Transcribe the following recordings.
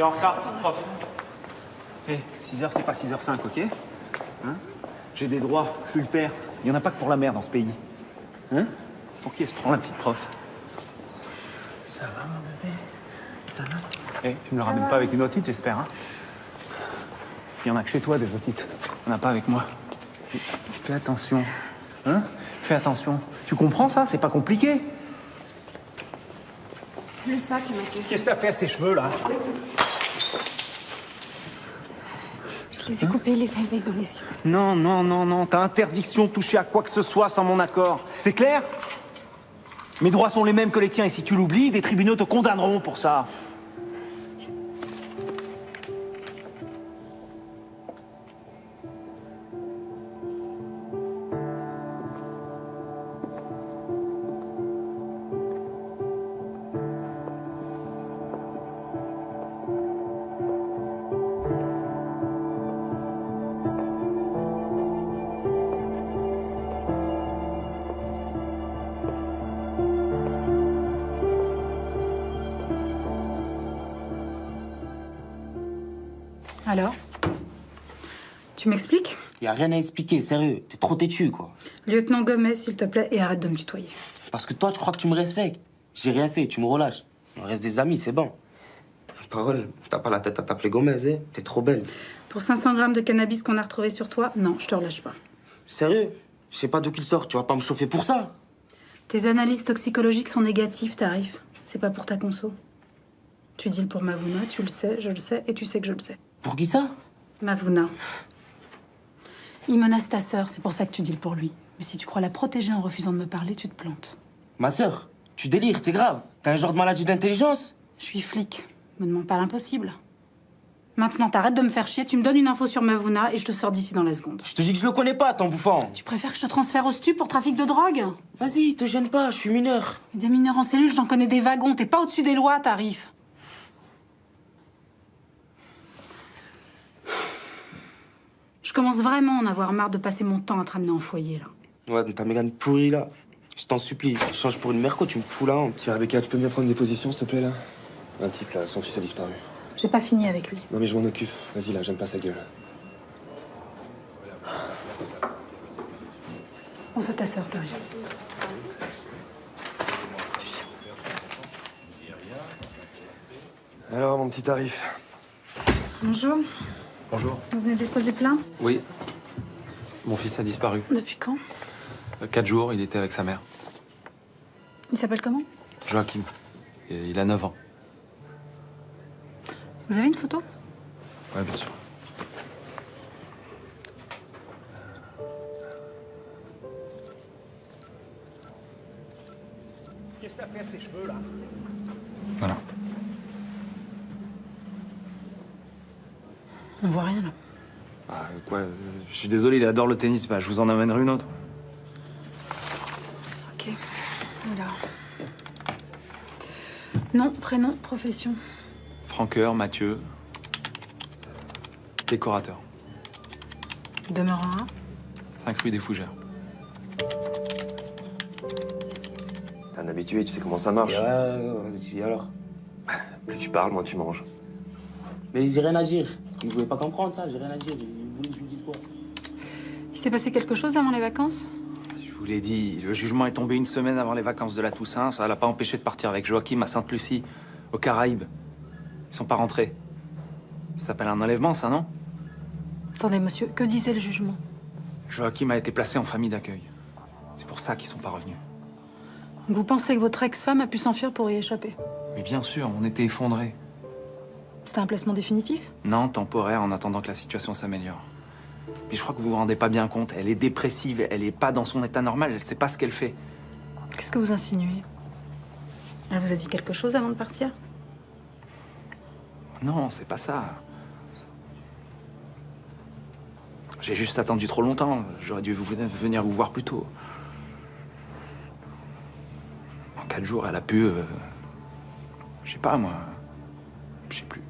T'es en retard, prof. Hé, 6h, c'est pas 6h05, ok? Hein? J'ai des droits, je suis le père. Il y en a pas que pour la mère dans ce pays. Hein? Pour qui elle se prend, la petite prof? Ça va, mon bébé? Ça va? Hé, tu me le ramènes pas avec une otite, j'espère, hein? Il y en a que chez toi, des otites. Il n'y en a pas avec moi. Fais attention. Hein? Fais attention. Tu comprends ça? C'est pas compliqué. Le sac, Mathieu. Qu'est-ce que ça fait à ses cheveux, là? Je les ai coupés, les avait dans les yeux. Non, non, non, non. T'as interdiction de toucher à quoi que ce soit sans mon accord. C'est clair? Mes droits sont les mêmes que les tiens, et si tu l'oublies, des tribunaux te condamneront pour ça. Alors? Tu m'expliques? Y a rien à expliquer, sérieux. T'es trop têtu, quoi. Lieutenant Gomez, s'il te plaît, et arrête de me tutoyer. Parce que toi, tu crois que tu me respectes. J'ai rien fait, tu me relâches. On reste des amis, c'est bon. Parole, t'as pas la tête à t'appeler Gomez, hein? T'es trop belle. Pour 500 grammes de cannabis qu'on a retrouvé sur toi, non, je te relâche pas. Sérieux? Je sais pas d'où qu'il sort, tu vas pas me chauffer pour ça. Tes analyses toxicologiques sont négatives, t'arrives. C'est pas pour ta conso. Tu deals pour Mavouna, tu le sais, je le sais, et tu sais que je le sais. Pour qui ça? Mavouna. Il menace ta sœur, c'est pour ça que tu deals pour lui. Mais si tu crois la protéger en refusant de me parler, tu te plantes. Ma sœur, tu délires, t'es grave. T'as un genre de maladie d'intelligence? Je suis flic. Me demande pas l'impossible. Maintenant, t'arrêtes de me faire chier, tu me donnes une info sur Mavouna et je te sors d'ici dans la seconde. Je te dis que je le connais pas, ton bouffon. Tu préfères que je te transfère au stu pour trafic de drogue? Vas-y, te gêne pas, je suis mineur. Mais des mineurs en cellule, j'en connais des wagons. T'es pas au-dessus des lois, Tarif. Je commence vraiment à en avoir marre de passer mon temps à te ramener en foyer, là. Ouais, donc ta mégane pourrie, là. Je t'en supplie, change pour une merco, tu me fous la honte. Tiens, Rebecca, tu peux bien prendre des positions, s'il te plaît, là? Un type, là, son fils a disparu. J'ai pas fini avec lui. Non, mais je m'en occupe. Vas-y, là, j'aime pas sa gueule. Pense à ta sœur, Tarif. Alors, mon petit Tarif? Bonjour. Bonjour. Vous venez de déposer plainte? Oui. Mon fils a disparu. Depuis quand? 4 jours, il était avec sa mère. Il s'appelle comment? Joachim. Et il a 9 ans. Vous avez une photo? Ouais, bien sûr. Qu'est-ce que ça fait à ses cheveux, là? Voilà. On voit rien, là. Ah, quoi, je suis désolé, il adore le tennis. Bah, je vous en amènerai une autre. Ok. Alors. Nom, prénom, profession. Franqueur, Mathieu. Décorateur. Demeurant à 5 rue des Fougères. T'es un habitué, tu sais comment ça marche. Vas-y, alors. Plus tu parles, moins tu manges. Mais j'ai rien à dire. Vous pouvez pas comprendre ça, j'ai rien à dire. Vous voulez que je vous dise quoi? Il s'est passé quelque chose avant les vacances? Je vous l'ai dit, le jugement est tombé une semaine avant les vacances de la Toussaint. Ça l'a pas empêché de partir avec Joachim à Sainte-Lucie, aux Caraïbes. Ils sont pas rentrés. Ça s'appelle un enlèvement, ça, non? Attendez, monsieur, que disait le jugement? Joachim a été placé en famille d'accueil. C'est pour ça qu'ils sont pas revenus. Vous pensez que votre ex-femme a pu s'enfuir pour y échapper? Mais bien sûr, on était effondrés. C'était un placement définitif? Non, temporaire, en attendant que la situation s'améliore. Puis je crois que vous vous rendez pas bien compte. Elle est dépressive, elle est pas dans son état normal, elle sait pas ce qu'elle fait. Qu'est-ce que vous insinuez? Elle vous a dit quelque chose avant de partir? Non, c'est pas ça. J'ai juste attendu trop longtemps. J'aurais dû venir vous voir plus tôt. En 4 jours, elle a pu... je sais pas, moi... Je sais plus.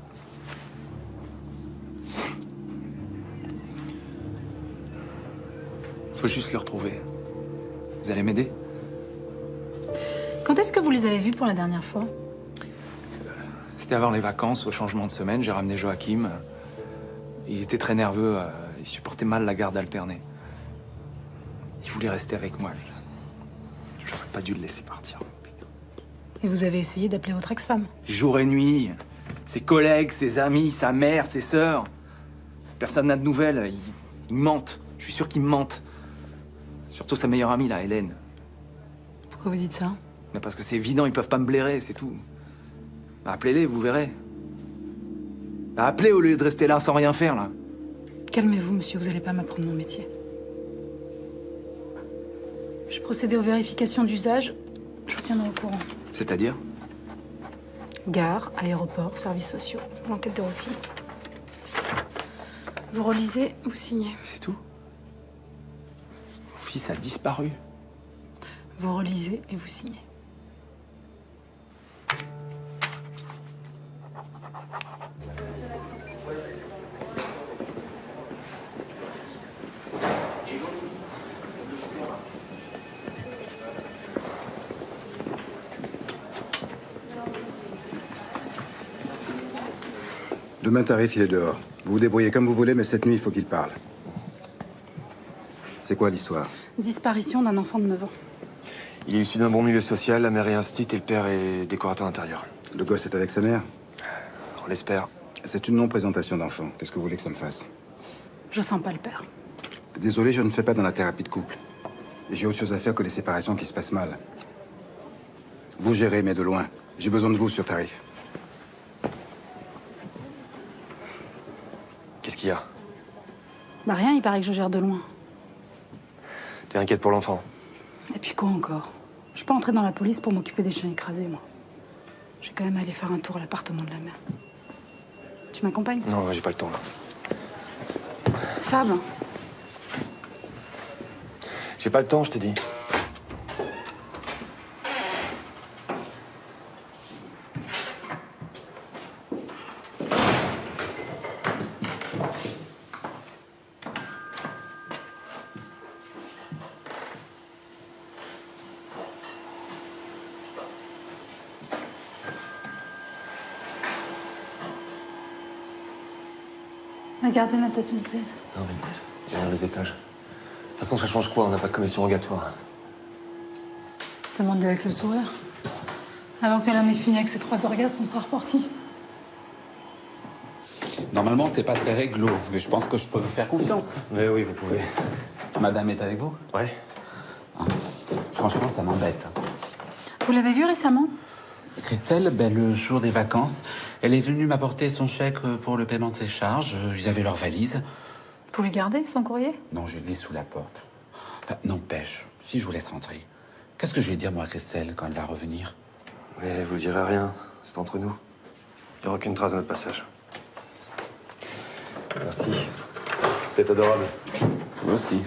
Faut juste le retrouver. Vous allez m'aider? Quand est-ce que vous les avez vus pour la dernière fois? C'était C'était avant les vacances, au changement de semaine, j'ai ramené Joachim. Il était très nerveux, il supportait mal la garde alternée. Il voulait rester avec moi. J'aurais pas dû le laisser partir. Et vous avez essayé d'appeler votre ex-femme? Jour et nuit, ses collègues, ses amis, sa mère, ses sœurs. Personne n'a de nouvelles, ils mentent. Je suis sûr qu'ils me mentent. Surtout sa meilleure amie, là, Hélène. Pourquoi vous dites ça? Mais parce que c'est évident, ils peuvent pas me blairer, c'est tout. Bah, appelez-les, vous verrez. Bah, appelez au lieu de rester là sans rien faire, là. Calmez-vous, monsieur, vous allez pas m'apprendre mon métier. Je procédais aux vérifications d'usage. Je vous tiendrai au courant. C'est-à-dire? Gare, aéroport, services sociaux, l'enquête de routine. Vous relisez, vous signez. C'est tout? Mon fils a disparu. Vous relisez et vous signez. Demain, Tarif, il est dehors. Vous vous débrouillez comme vous voulez, mais cette nuit, il faut qu'il parle. C'est quoi l'histoire? Disparition d'un enfant de 9 ans. Il est issu d'un bon milieu social, la mère est instite et le père est décorateur intérieur. Le gosse est avec sa mère? On l'espère. C'est une non-présentation d'enfant. Qu'est-ce que vous voulez que ça me fasse? Je sens pas le père. Désolé, je ne fais pas dans la thérapie de couple. J'ai autre chose à faire que les séparations qui se passent mal. Vous gérez, mais de loin. J'ai besoin de vous sur Tarif. Qu'est-ce qu'il y a? Bah rien, il paraît que je gère de loin. T'es inquiète pour l'enfant? Et puis quoi encore? Je suis pas entrée dans la police pour m'occuper des chiens écrasés, moi. Je vais quand même aller faire un tour à l'appartement de la mère. Tu m'accompagnes? Non, j'ai pas le temps, là. Fab. J'ai pas le temps, je t'ai dit. La gardienne a peut-être une clé. Non, mais écoute, derrière les étages. De toute façon, ça change quoi? On n'a pas de commission rogatoire. Demande-lui avec le sourire. Avant qu'elle en ait fini avec ses 3 orgasmes, on sera reparti. Normalement, c'est pas très réglo, mais je pense que je peux vous faire confiance. Mais oui, vous pouvez. Madame est avec vous? Ouais. Ah, franchement, ça m'embête. Vous l'avez vue récemment? Christelle, ben, le jour des vacances, elle est venue m'apporter son chèque pour le paiement de ses charges. Il y avait leur valise. Vous lui gardez son courrier? Non, je l'ai sous la porte. Enfin, n'empêche, si je vous laisse rentrer, qu'est-ce que je vais dire, moi, à Christelle, quand elle va revenir? Mais vous direz rien. C'est entre nous. Il n'y aura aucune trace de notre passage. Merci. T'es adorable. Moi aussi.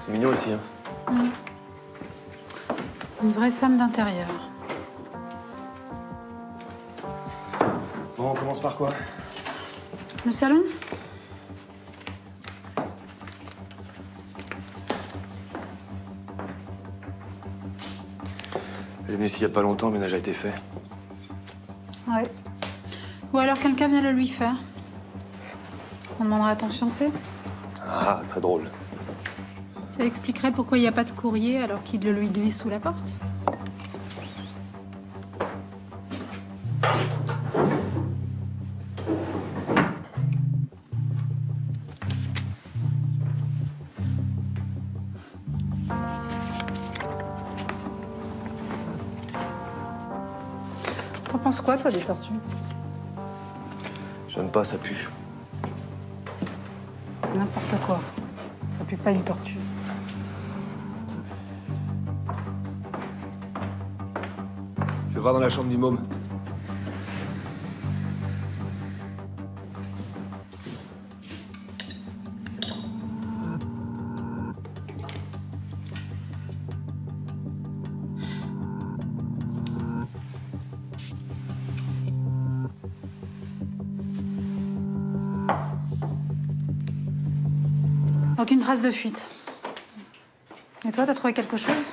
C'est mignon aussi, hein. Une vraie femme d'intérieur. Bon, on commence par quoi? Le salon? Elle est venue ici il y a pas longtemps, mais le ménage a été fait. Ouais. Ou alors quelqu'un vient le lui faire. On demandera à ton fiancé. Ah, très drôle. Ça expliquerait pourquoi il n'y a pas de courrier alors qu'il le lui glisse sous la porte. T'en penses quoi, toi, des tortues? J'aime pas, ça pue. N'importe quoi. Ça pue pas une tortue. Je vais voir dans la chambre du môme. Aucune trace de fuite. Et toi, t'as trouvé quelque chose?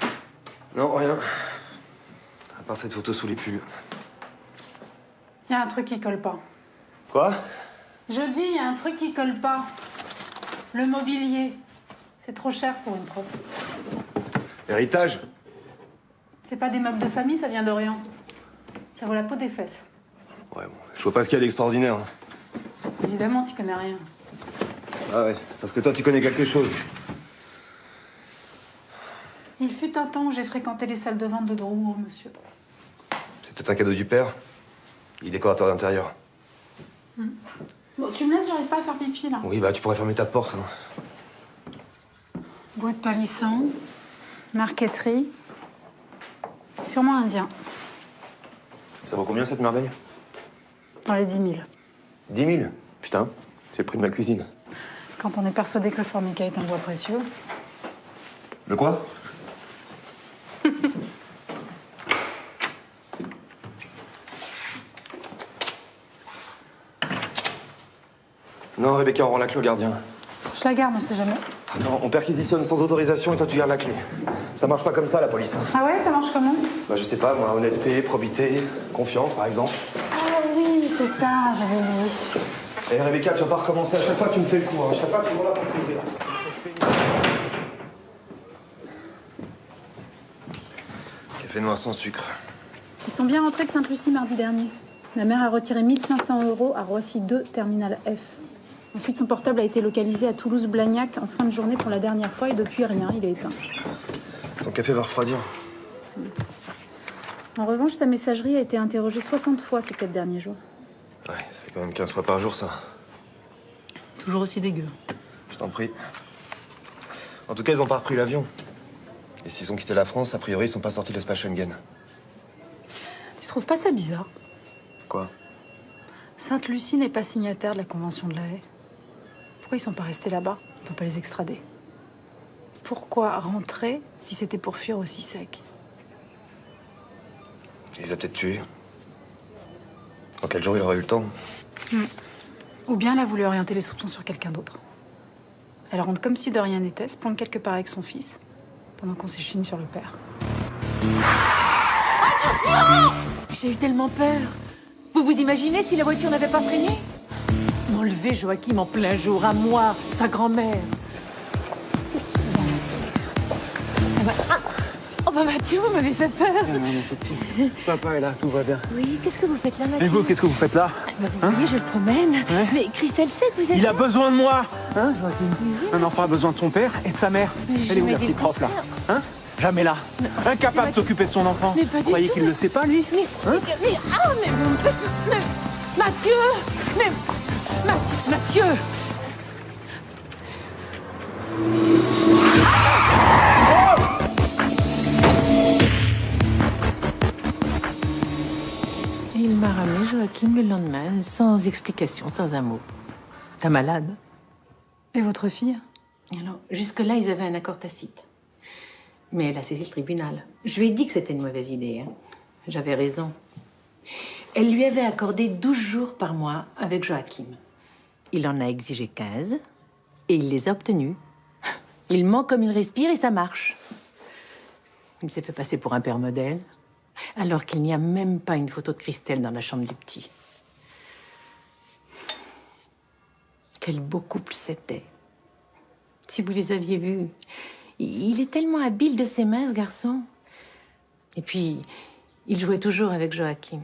Non, rien. À part cette photo sous les pulls. Il y a un truc qui colle pas. Quoi? Je dis, il y a un truc qui colle pas. Le mobilier. C'est trop cher pour une prof. Héritage? C'est pas des meubles de famille, ça vient d'Orient. Ça vaut la peau des fesses. Ouais, bon, je vois pas ce qu'il y a d'extraordinaire. Hein. Évidemment, tu connais rien. Ah ouais, parce que toi, tu connais quelque chose. Il fut un temps où j'ai fréquenté les salles de vente de Drouot, monsieur. C'est peut-être un cadeau du père. Il est décorateur d'intérieur. Bon, tu me laisses, j'arrive pas à faire pipi, là. Oui, bah tu pourrais fermer ta porte. Hein. Boîte palissant, marqueterie, sûrement indien. Ça vaut combien cette merveille? Dans les 10 000. 10 000? Putain, c'est le prix de ma cuisine. Quand on est persuadé que le formica est un bois précieux. Le quoi? Non, Rebecca, on rend la clé au gardien. Je la garde, on sait jamais. Attends, on perquisitionne sans autorisation et toi tu gardes la clé. Ça marche pas comme ça, la police. Hein. Ah ouais, ça marche comment? Bah je sais pas, moi, honnêteté, probité, confiance, par exemple. Ah oui, c'est ça, j'avais oublié. Eh Rebecca, tu vas pas recommencer à chaque fois que tu me fais le coup, hein. Je serai pas toujours là pour t'ouvrir. Café noir sans sucre. Ils sont bien rentrés de Sainte-Lucie mardi dernier. La mère a retiré 1 500 € à Roissy 2, terminal F. Ensuite, son portable a été localisé à Toulouse-Blagnac en fin de journée pour la dernière fois et depuis, rien, il est éteint. Ton café va refroidir. En revanche, sa messagerie a été interrogée 60 fois ces 4 derniers jours. Ouais, ça fait quand même 15 fois par jour, ça. Toujours aussi dégueu. Je t'en prie. En tout cas, ils ont pas repris l'avion. Et s'ils ont quitté la France, a priori, ils sont pas sortis de l'espace Schengen. Tu trouves pas ça bizarre? Quoi? Sainte-Lucie n'est pas signataire de la Convention de La Haye. Pourquoi ils sont pas restés là-bas? On peut pas les extrader. Pourquoi rentrer si c'était pour fuir aussi sec? Il les a peut-être tués. En quel jour il aurait eu le temps? Ou bien elle a voulu orienter les soupçons sur quelqu'un d'autre. Elle rentre comme si de rien n'était, se plante quelque part avec son fils, pendant qu'on s'échine sur le père. Attention! J'ai eu tellement peur. Vous vous imaginez si la voiture n'avait pas freiné? M'enlever Joachim en plein jour, à moi, sa grand-mère. Oh bah Mathieu, vous m'avez fait peur. Papa est là, tout va bien. Oui, qu'est-ce que vous faites là, Mathieu? Et vous, qu'est-ce que vous faites là? Bah, vous voyez, je le promène. Ouais. Mais Christelle sait que vous êtes Il a là. besoin de moi, hein? Oui, Un enfant a besoin de son père et de sa mère. Elle est où, la petite prof, là? Hein? Jamais là. Incapable de s'occuper de son enfant. Mais pas du Vous croyez tout. qu'il le sait pas, lui? Mais, Hein? mais vous me faites... Mais, Mathieu! Mais... Mathieu! Et il m'a ramené Joachim le lendemain, sans explication, sans un mot. T'es malade? Et votre fille? Alors, jusque-là, ils avaient un accord tacite. Mais elle a saisi le tribunal. Je lui ai dit que c'était une mauvaise idée. Hein. J'avais raison. Elle lui avait accordé 12 jours par mois avec Joachim. Il en a exigé 15 et il les a obtenus. Il ment comme il respire et ça marche. Il s'est fait passer pour un père modèle, alors qu'il n'y a même pas une photo de Christelle dans la chambre du petit. Quel beau couple c'était. Si vous les aviez vus, il est tellement habile de ses mains, ce garçon. Et puis, il jouait toujours avec Joachim.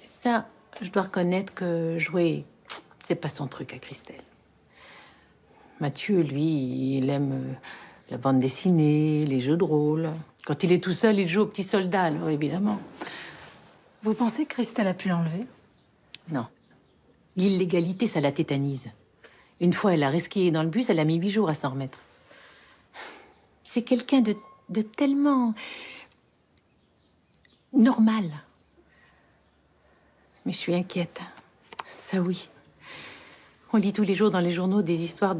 Ça, je dois reconnaître que jouer, c'est pas son truc à Christelle. Mathieu, lui, il aime la bande dessinée, les jeux de rôle. Quand il est tout seul, il joue au petit soldat, alors évidemment. Vous pensez que Christelle a pu l'enlever? Non. L'illégalité, ça la tétanise. Une fois, elle a risqué dans le bus, elle a mis 8 jours à s'en remettre. C'est quelqu'un de tellement... normal. Mais je suis inquiète. Ça, oui. On lit tous les jours dans les journaux des histoires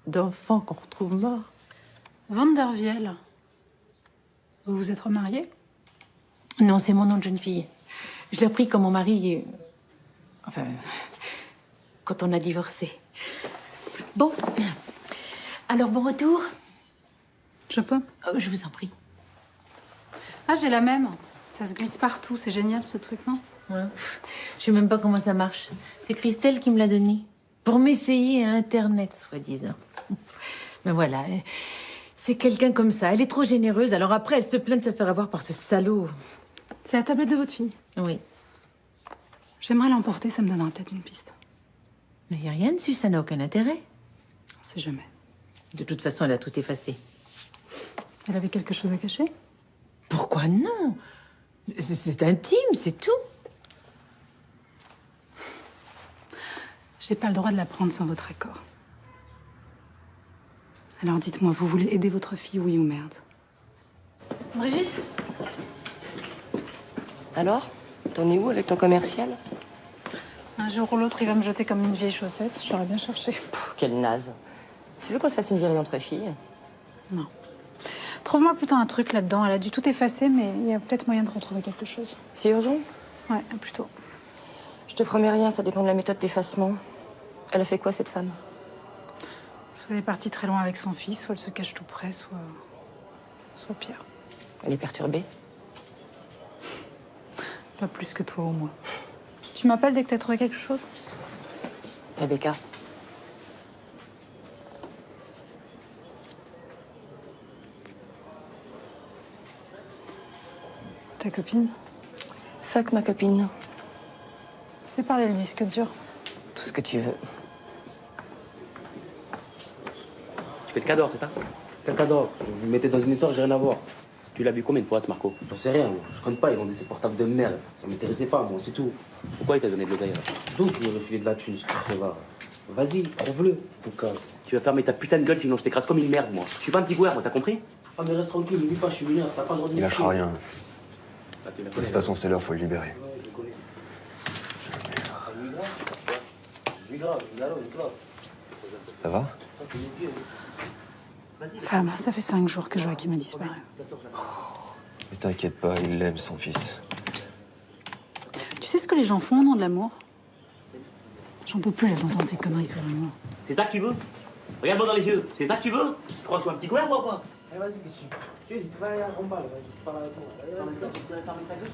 d'enfants qu'on retrouve morts. Vandervielle. Vous vous êtes remariée? Non, c'est mon nom de jeune fille. Je l'ai pris comme mon mari... Enfin, quand on a divorcé. Bon, Alors, bon retour. Je peux? Je vous en prie. Ah, j'ai la même. Ça se glisse partout, c'est génial ce truc, non? Ouais. Je sais même pas comment ça marche. C'est Christelle qui me l'a donné. Pour m'essayer à Internet, soi-disant. Mais voilà, c'est quelqu'un comme ça. Elle est trop généreuse, alors après, elle se plaint de se faire avoir par ce salaud. C'est la tablette de votre fille? Oui. J'aimerais l'emporter, ça me donnera peut-être une piste. Mais il n'y a rien dessus, ça n'a aucun intérêt. On sait jamais. De toute façon, elle a tout effacé. Elle avait quelque chose à cacher? Pourquoi non? C'est intime, c'est tout. J'ai pas le droit de la prendre sans votre accord. Alors dites-moi, vous voulez aider votre fille, oui ou merde? Brigitte? Alors, t'en es où avec ton commercial? Un jour ou l'autre, il va me jeter comme une vieille chaussette. J'aurais bien cherché. Quelle naze. Tu veux qu'on se fasse une virée entre filles? Non. Trouve-moi plutôt un truc là-dedans. Elle a dû tout effacer, mais il y a peut-être moyen de retrouver quelque chose. C'est urgent? Ouais, plutôt. Je te promets rien, ça dépend de la méthode d'effacement. Elle a fait quoi, cette femme? Soit elle est partie très loin avec son fils, soit elle se cache tout près, soit pire. Elle est perturbée? Pas plus que toi ou moi. Tu m'appelles dès que t'as trouvé quelque chose? Rebecca. Ta copine? Fuck ma copine. Fais parler le disque dur. Tout ce que tu veux. Tu fais le cador, c'est ça? Quel cadavre? Vous me mettez dans une histoire, j'ai rien à voir. Tu l'as vu combien de fois, ce Marco? J'en sais rien, moi. Je connais pas, ils vendaient ces portables de merde. Ça m'intéressait pas, moi, c'est tout. Pourquoi il t'a donné de l'oseille? Donc, il m'a refilé de la thune, ce crevard. Vas-y, prouve-le, Pouka. Tu vas fermer ta putain de gueule, sinon je t'écrase comme une merde, moi. Je suis pas un petit joueur, moi, t'as compris? Ah, mais reste tranquille, n'oublie pas, je suis mineur, t'as pas le droit de me Il lâchera rien. Bah, tu la De connais, toute façon, c'est l'heure, faut le libérer. Ça va? Femme, ça fait 5 jours que Joachim a disparu. Mais t'inquiète pas, il l'aime, son fils. Tu sais ce que les gens font au nom de l'amour? J'en peux plus là d'entendre ces conneries sur l'amour. C'est ça que tu veux? Regarde-moi dans les yeux, c'est ça que tu veux? Tu crois que je suis un petit couillard, moi, ou quoi? Eh, vas-y, qu'est-ce que tu veux? Tu vas aller à Romba, là, tu parles avec moi. Allez, vas-y.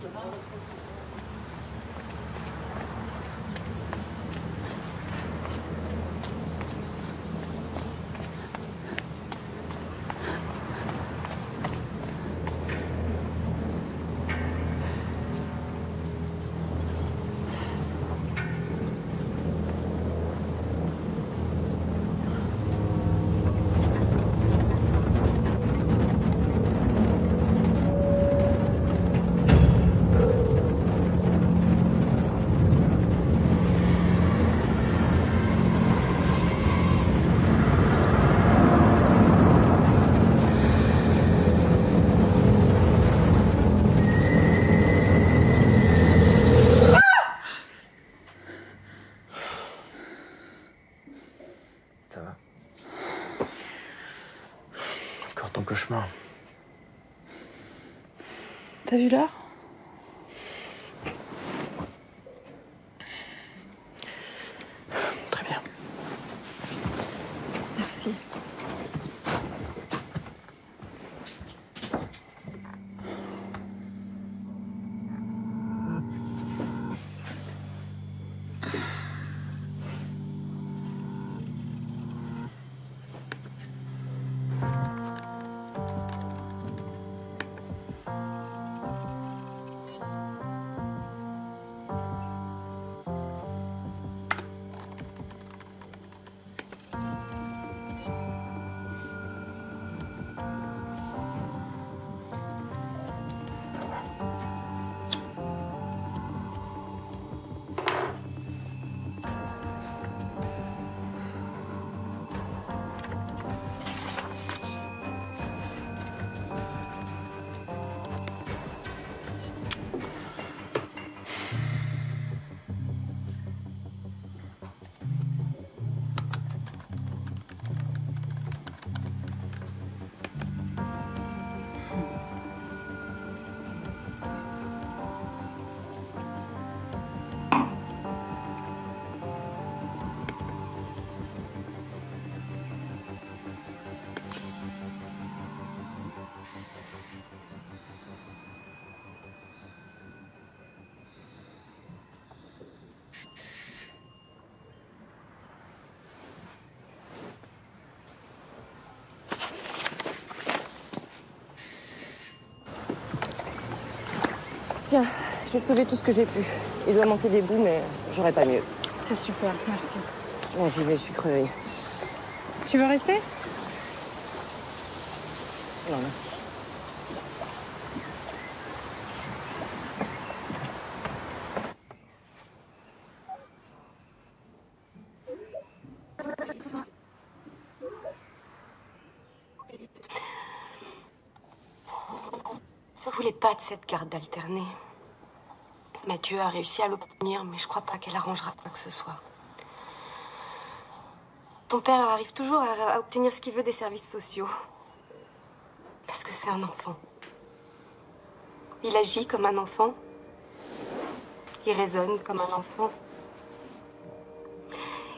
Ça va? Encore ton cauchemar. T'as vu l'heure? Très bien. Merci. Tiens, j'ai sauvé tout ce que j'ai pu. Il doit manquer des bouts, mais j'aurais pas mieux. C'est super, merci. Bon, j'y vais, je suis crevée. Tu veux rester? Non, merci. Je voulais pas de cette garde alternée. Mathieu a réussi à l'obtenir, mais je crois pas qu'elle arrangera quoi que ce soit. Ton père arrive toujours à obtenir ce qu'il veut des services sociaux. Parce que c'est un enfant. Il agit comme un enfant. Il raisonne comme un enfant.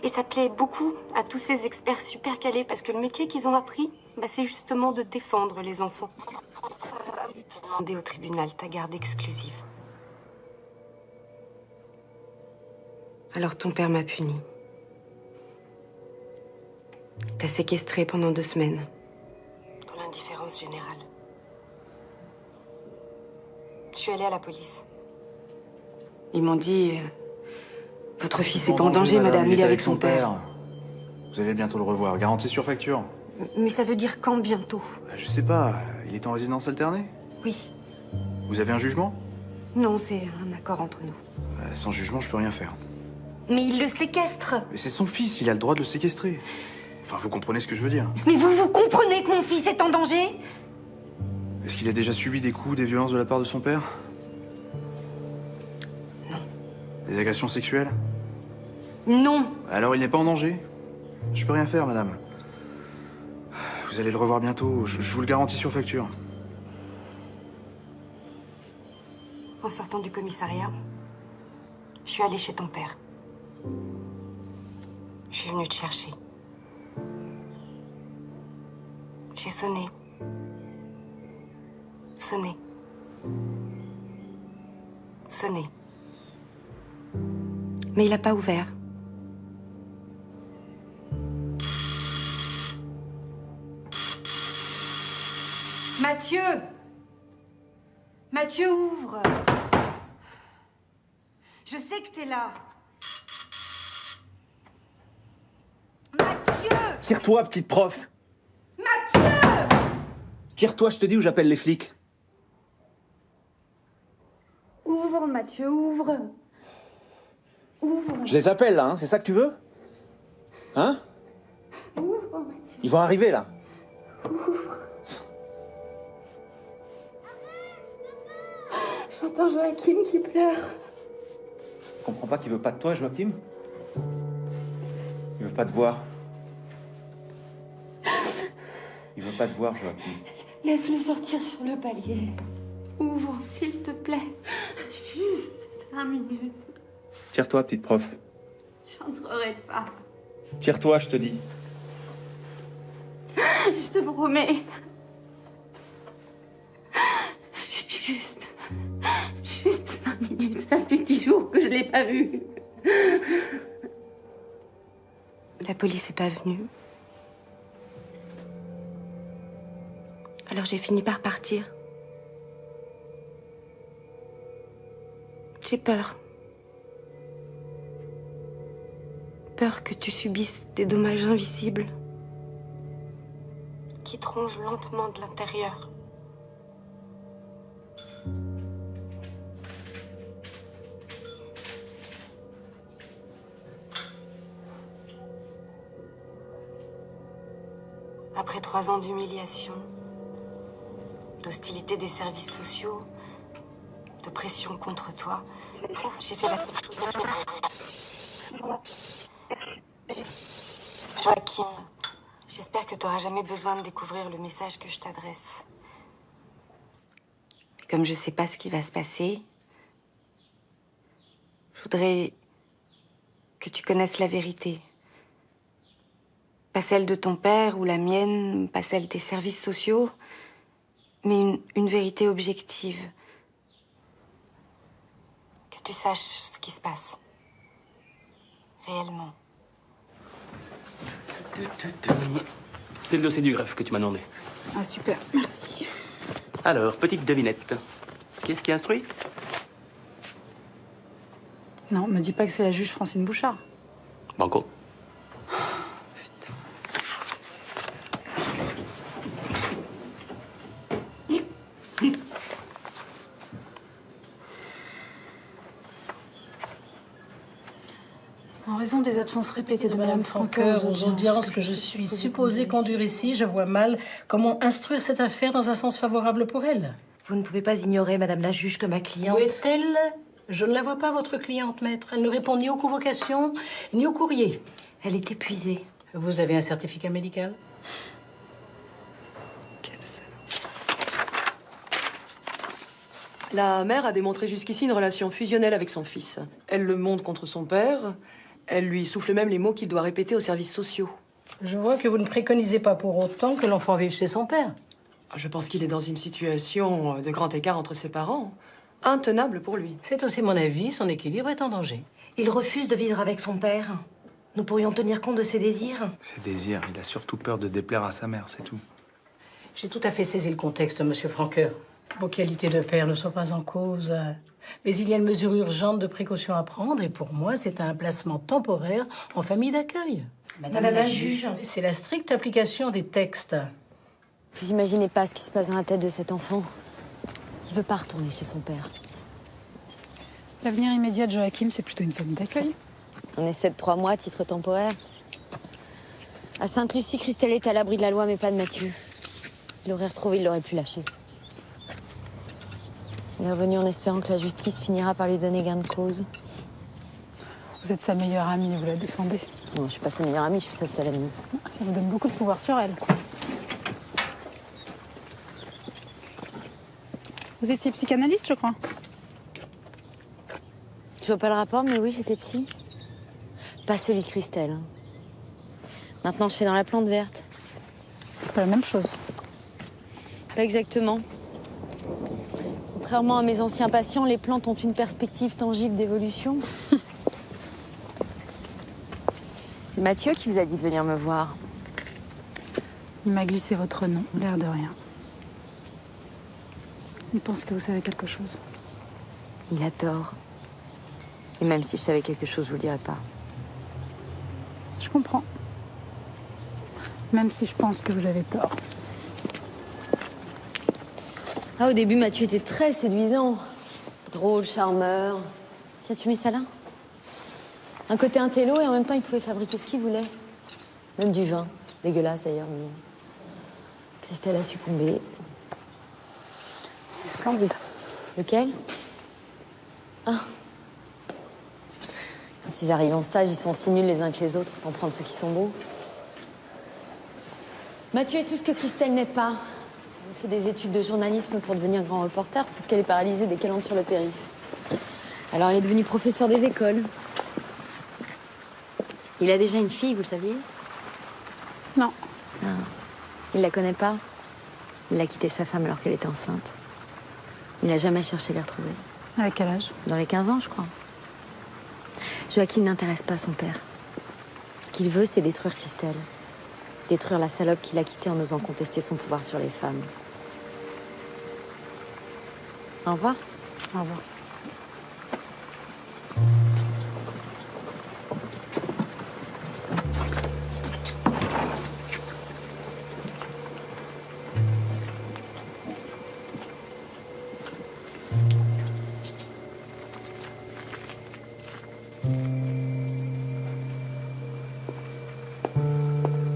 Et ça plaît beaucoup à tous ces experts super calés, parce que le métier qu'ils ont appris, c'est justement de défendre les enfants. Demander au tribunal ta garde exclusive. Alors ton père m'a puni. T'as séquestré pendant 2 semaines. Dans l'indifférence générale. Je suis allée à la police. Ils m'ont dit... votre fils est pas en danger, madame. Il est avec son père. Vous allez bientôt le revoir. Garantie sur facture. Mais ça veut dire quand bientôt? Je sais pas. Il est en résidence alternée? Oui. Vous avez un jugement? Non, c'est un accord entre nous. Sans jugement, je peux rien faire. Mais il le séquestre. Mais c'est son fils, il a le droit de le séquestrer. Enfin, vous comprenez ce que je veux dire. Mais vous comprenez que mon fils est en danger? Est-ce qu'il a déjà subi des coups, des violences de la part de son père? Non. Des agressions sexuelles? Non. Alors il n'est pas en danger? Je peux rien faire, madame. Vous allez le revoir bientôt, je vous le garantis sur facture. En sortant du commissariat, je suis allée chez ton père. Je suis venue te chercher. J'ai sonné. Sonné. Sonné. Mais il n'a pas ouvert. Mathieu! Mathieu, ouvre! Je sais que t'es là. Mathieu! Tire-toi, petite prof. Mathieu! Tire-toi, je te dis, ou j'appelle les flics. Ouvre, Mathieu, ouvre. Ouvre. Je les appelle, là, hein, c'est ça que tu veux? Hein? Ouvre, Mathieu. Ils vont arriver, là. Ouvre. J'entends Joachim qui pleure. Tu comprends pas qu'il veut pas de toi, Joachim? Il veut pas te voir. Il veut pas te voir, Joachim. Laisse-le sortir sur le palier. Ouvre, s'il te plaît. Juste 5 minutes. Tire-toi, petite prof. J'entrerai pas. Tire-toi, je te dis. Je te promets. Juste 5 minutes. Ça fait 10 jours que je l'ai pas vu. La police est pas venue. Alors j'ai fini par partir. J'ai peur. Peur que tu subisses des dommages invisibles qui te rongent lentement de l'intérieur. Après 3 ans d'humiliation, d'hostilité des services sociaux, de pression contre toi, j'ai fait la seule chose à faire. Joachim, j'espère que tu n'auras jamais besoin de découvrir le message que je t'adresse. Comme je sais pas ce qui va se passer, je voudrais que tu connaisses la vérité. Pas celle de ton père ou la mienne, pas celle des services sociaux, mais une vérité objective. Que tu saches ce qui se passe. Réellement. C'est le dossier du greffe que tu m'as demandé. Ah super, merci. Alors, petite devinette. Qu'est-ce qui instruit? Non, me dis pas que c'est la juge Francine Bouchard. Banco. En raison des absences répétées de Madame Francoeur aux audiences que je suis supposée conduire ici, je vois mal comment instruire cette affaire dans un sens favorable pour elle. Vous ne pouvez pas ignorer Madame la juge que ma cliente... Où est-elle? Je ne la vois pas, votre cliente, maître. Elle ne répond ni aux convocations, ni au courrier. Elle est épuisée. Vous avez un certificat médical? Quelle salaud. La mère a démontré jusqu'ici une relation fusionnelle avec son fils. Elle le monte contre son père. Elle lui souffle même les mots qu'il doit répéter aux services sociaux. Je vois que vous ne préconisez pas pour autant que l'enfant vive chez son père. Je pense qu'il est dans une situation de grand écart entre ses parents. Intenable pour lui. C'est aussi mon avis, son équilibre est en danger. Il refuse de vivre avec son père. Nous pourrions tenir compte de ses désirs. Ses désirs, il a surtout peur de déplaire à sa mère, c'est tout. J'ai tout à fait saisi le contexte, monsieur Francoeur. Vos qualités de père ne sont pas en cause. Mais il y a une mesure urgente de précaution à prendre, et pour moi, c'est un placement temporaire en famille d'accueil. Madame la juge. C'est la stricte application des textes. Vous imaginez pas ce qui se passe dans la tête de cet enfant. Il veut pas retourner chez son père. L'avenir immédiat de Joachim, c'est plutôt une famille d'accueil. On essaie de 3 mois, titre temporaire. À Sainte-Lucie, Christelle est à l'abri de la loi, mais pas de Mathieu. Il l'aurait retrouvé, il l'aurait pu lâcher. Il est revenu en espérant que la justice finira par lui donner gain de cause. Vous êtes sa meilleure amie, vous la défendez. Non, je suis pas sa meilleure amie, je suis sa seule amie. Ça vous donne beaucoup de pouvoir sur elle. Vous étiez psychanalyste, je crois. Je vois pas le rapport, mais oui, j'étais psy. Pas celui de Christelle. Hein. Maintenant, je fais dans la plante verte. C'est pas la même chose. Pas exactement. Contrairement à mes anciens patients, les plantes ont une perspective tangible d'évolution. C'est Mathieu qui vous a dit de venir me voir. Il m'a glissé votre nom, l'air de rien. Il pense que vous savez quelque chose. Il a tort. Et même si je savais quelque chose, je vous le dirais pas. Je comprends. Même si je pense que vous avez tort. Ah, au début, Mathieu était très séduisant. Drôle, charmeur. Tiens, tu mets ça là? Un côté intello et en même temps, il pouvait fabriquer ce qu'il voulait. Même du vin. Dégueulasse d'ailleurs, mais bon. Christelle a succombé. Splendide. Lequel? Ah. Quand ils arrivent en stage, ils sont si nuls les uns que les autres, autant prendre ceux qui sont beaux. Mathieu est tout ce que Christelle n'est pas. Elle fait des études de journalisme pour devenir grand reporter, sauf qu'elle est paralysée dès qu'elle entre sur le périph'. Alors elle est devenue professeure des écoles. Il a déjà une fille, vous le saviez? Non. Ah. Il la connaît pas? Il a quitté sa femme alors qu'elle était enceinte. Il n'a jamais cherché à les retrouver. À quel âge? Dans les 15 ans, je crois. Joachim n'intéresse pas son père. Ce qu'il veut, c'est détruire Christelle. Détruire la salope qu'il a quittée en osant contester son pouvoir sur les femmes. Au revoir. Au revoir.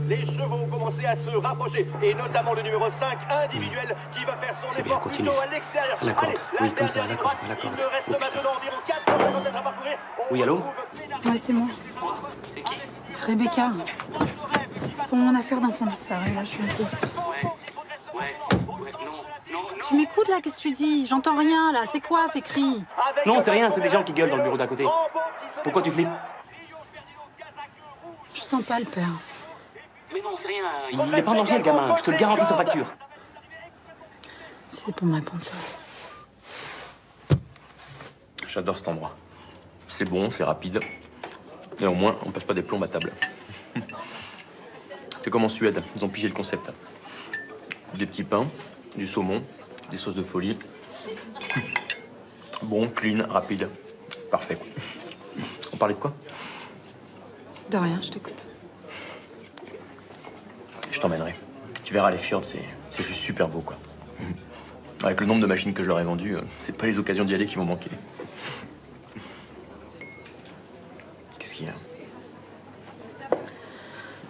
Les chevaux ont commencé à se rapprocher, et notamment le numéro 5 individuel qui va faire son effort continue. plutôt à l'extérieur. À la corde. Allez, Oui, la comme ça, à la dernière corde, ligne à la droite. corde. Il me reste Oh, putain. maintenant environ 450 mètres à parcourir. Oui, allô? Ouais, c'est moi. Rebecca. C'est pour mon affaire d'enfant disparu, là, je suis inquiète. Tu m'écoutes, là? Qu'est-ce que tu dis? J'entends rien, là. C'est quoi, ces cris? Non, c'est rien, c'est des gens qui gueulent dans le bureau d'à côté. Pourquoi tu flippes? Je sens pas le père. Mais non, c'est rien. Il est pas en danger, le gamin. Je te le garantis sans facture. Si c'est pour me répondre ça. J'adore cet endroit. C'est bon, c'est rapide. Et au moins, on passe pas des plombs à table. C'est comme en Suède, ils ont pigé le concept. Des petits pains, du saumon, des sauces de folie. Bon, clean, rapide. Parfait. On parlait de quoi? De rien, je t'écoute. Je t'emmènerai. Tu verras, les fjords, c'est juste super beau, quoi. Avec le nombre de machines que je leur ai vendues, c'est pas les occasions d'y aller qui vont manquer. Qu'est-ce qu'il y a?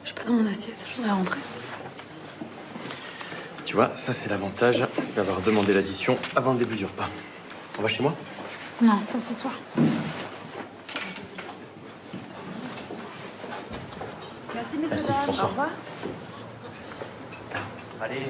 Je suis pas dans mon assiette, je voudrais rentrer. Tu vois, ça c'est l'avantage d'avoir demandé l'addition avant le début du repas. On va chez moi? Non, pas ce soir. Merci, messieurs, Merci, dames. bonsoir. Au revoir. Allez.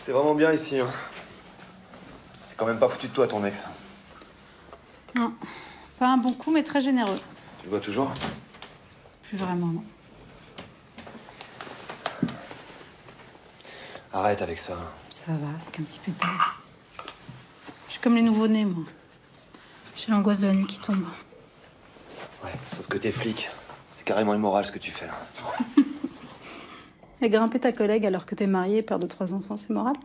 C'est vraiment bien ici, hein. C'est quand même pas foutu de toi, ton ex. Non, pas un bon coup, mais très généreux. Tu le vois toujours? Plus vraiment, non. Arrête avec ça. Ça va, c'est qu'un petit peu tard. Je suis comme les nouveau-nés, moi. J'ai l'angoisse de la nuit qui tombe. Ouais, sauf que t'es flic. C'est carrément immoral ce que tu fais là. Et grimper ta collègue alors que t'es marié et père de 3 enfants, c'est moral?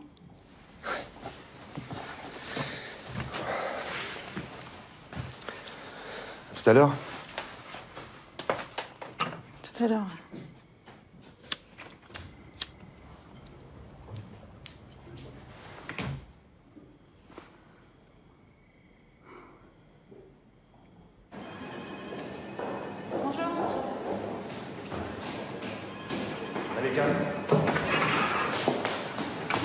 Tout à l'heure? Tout à l'heure. Bonjour. Allez, calme.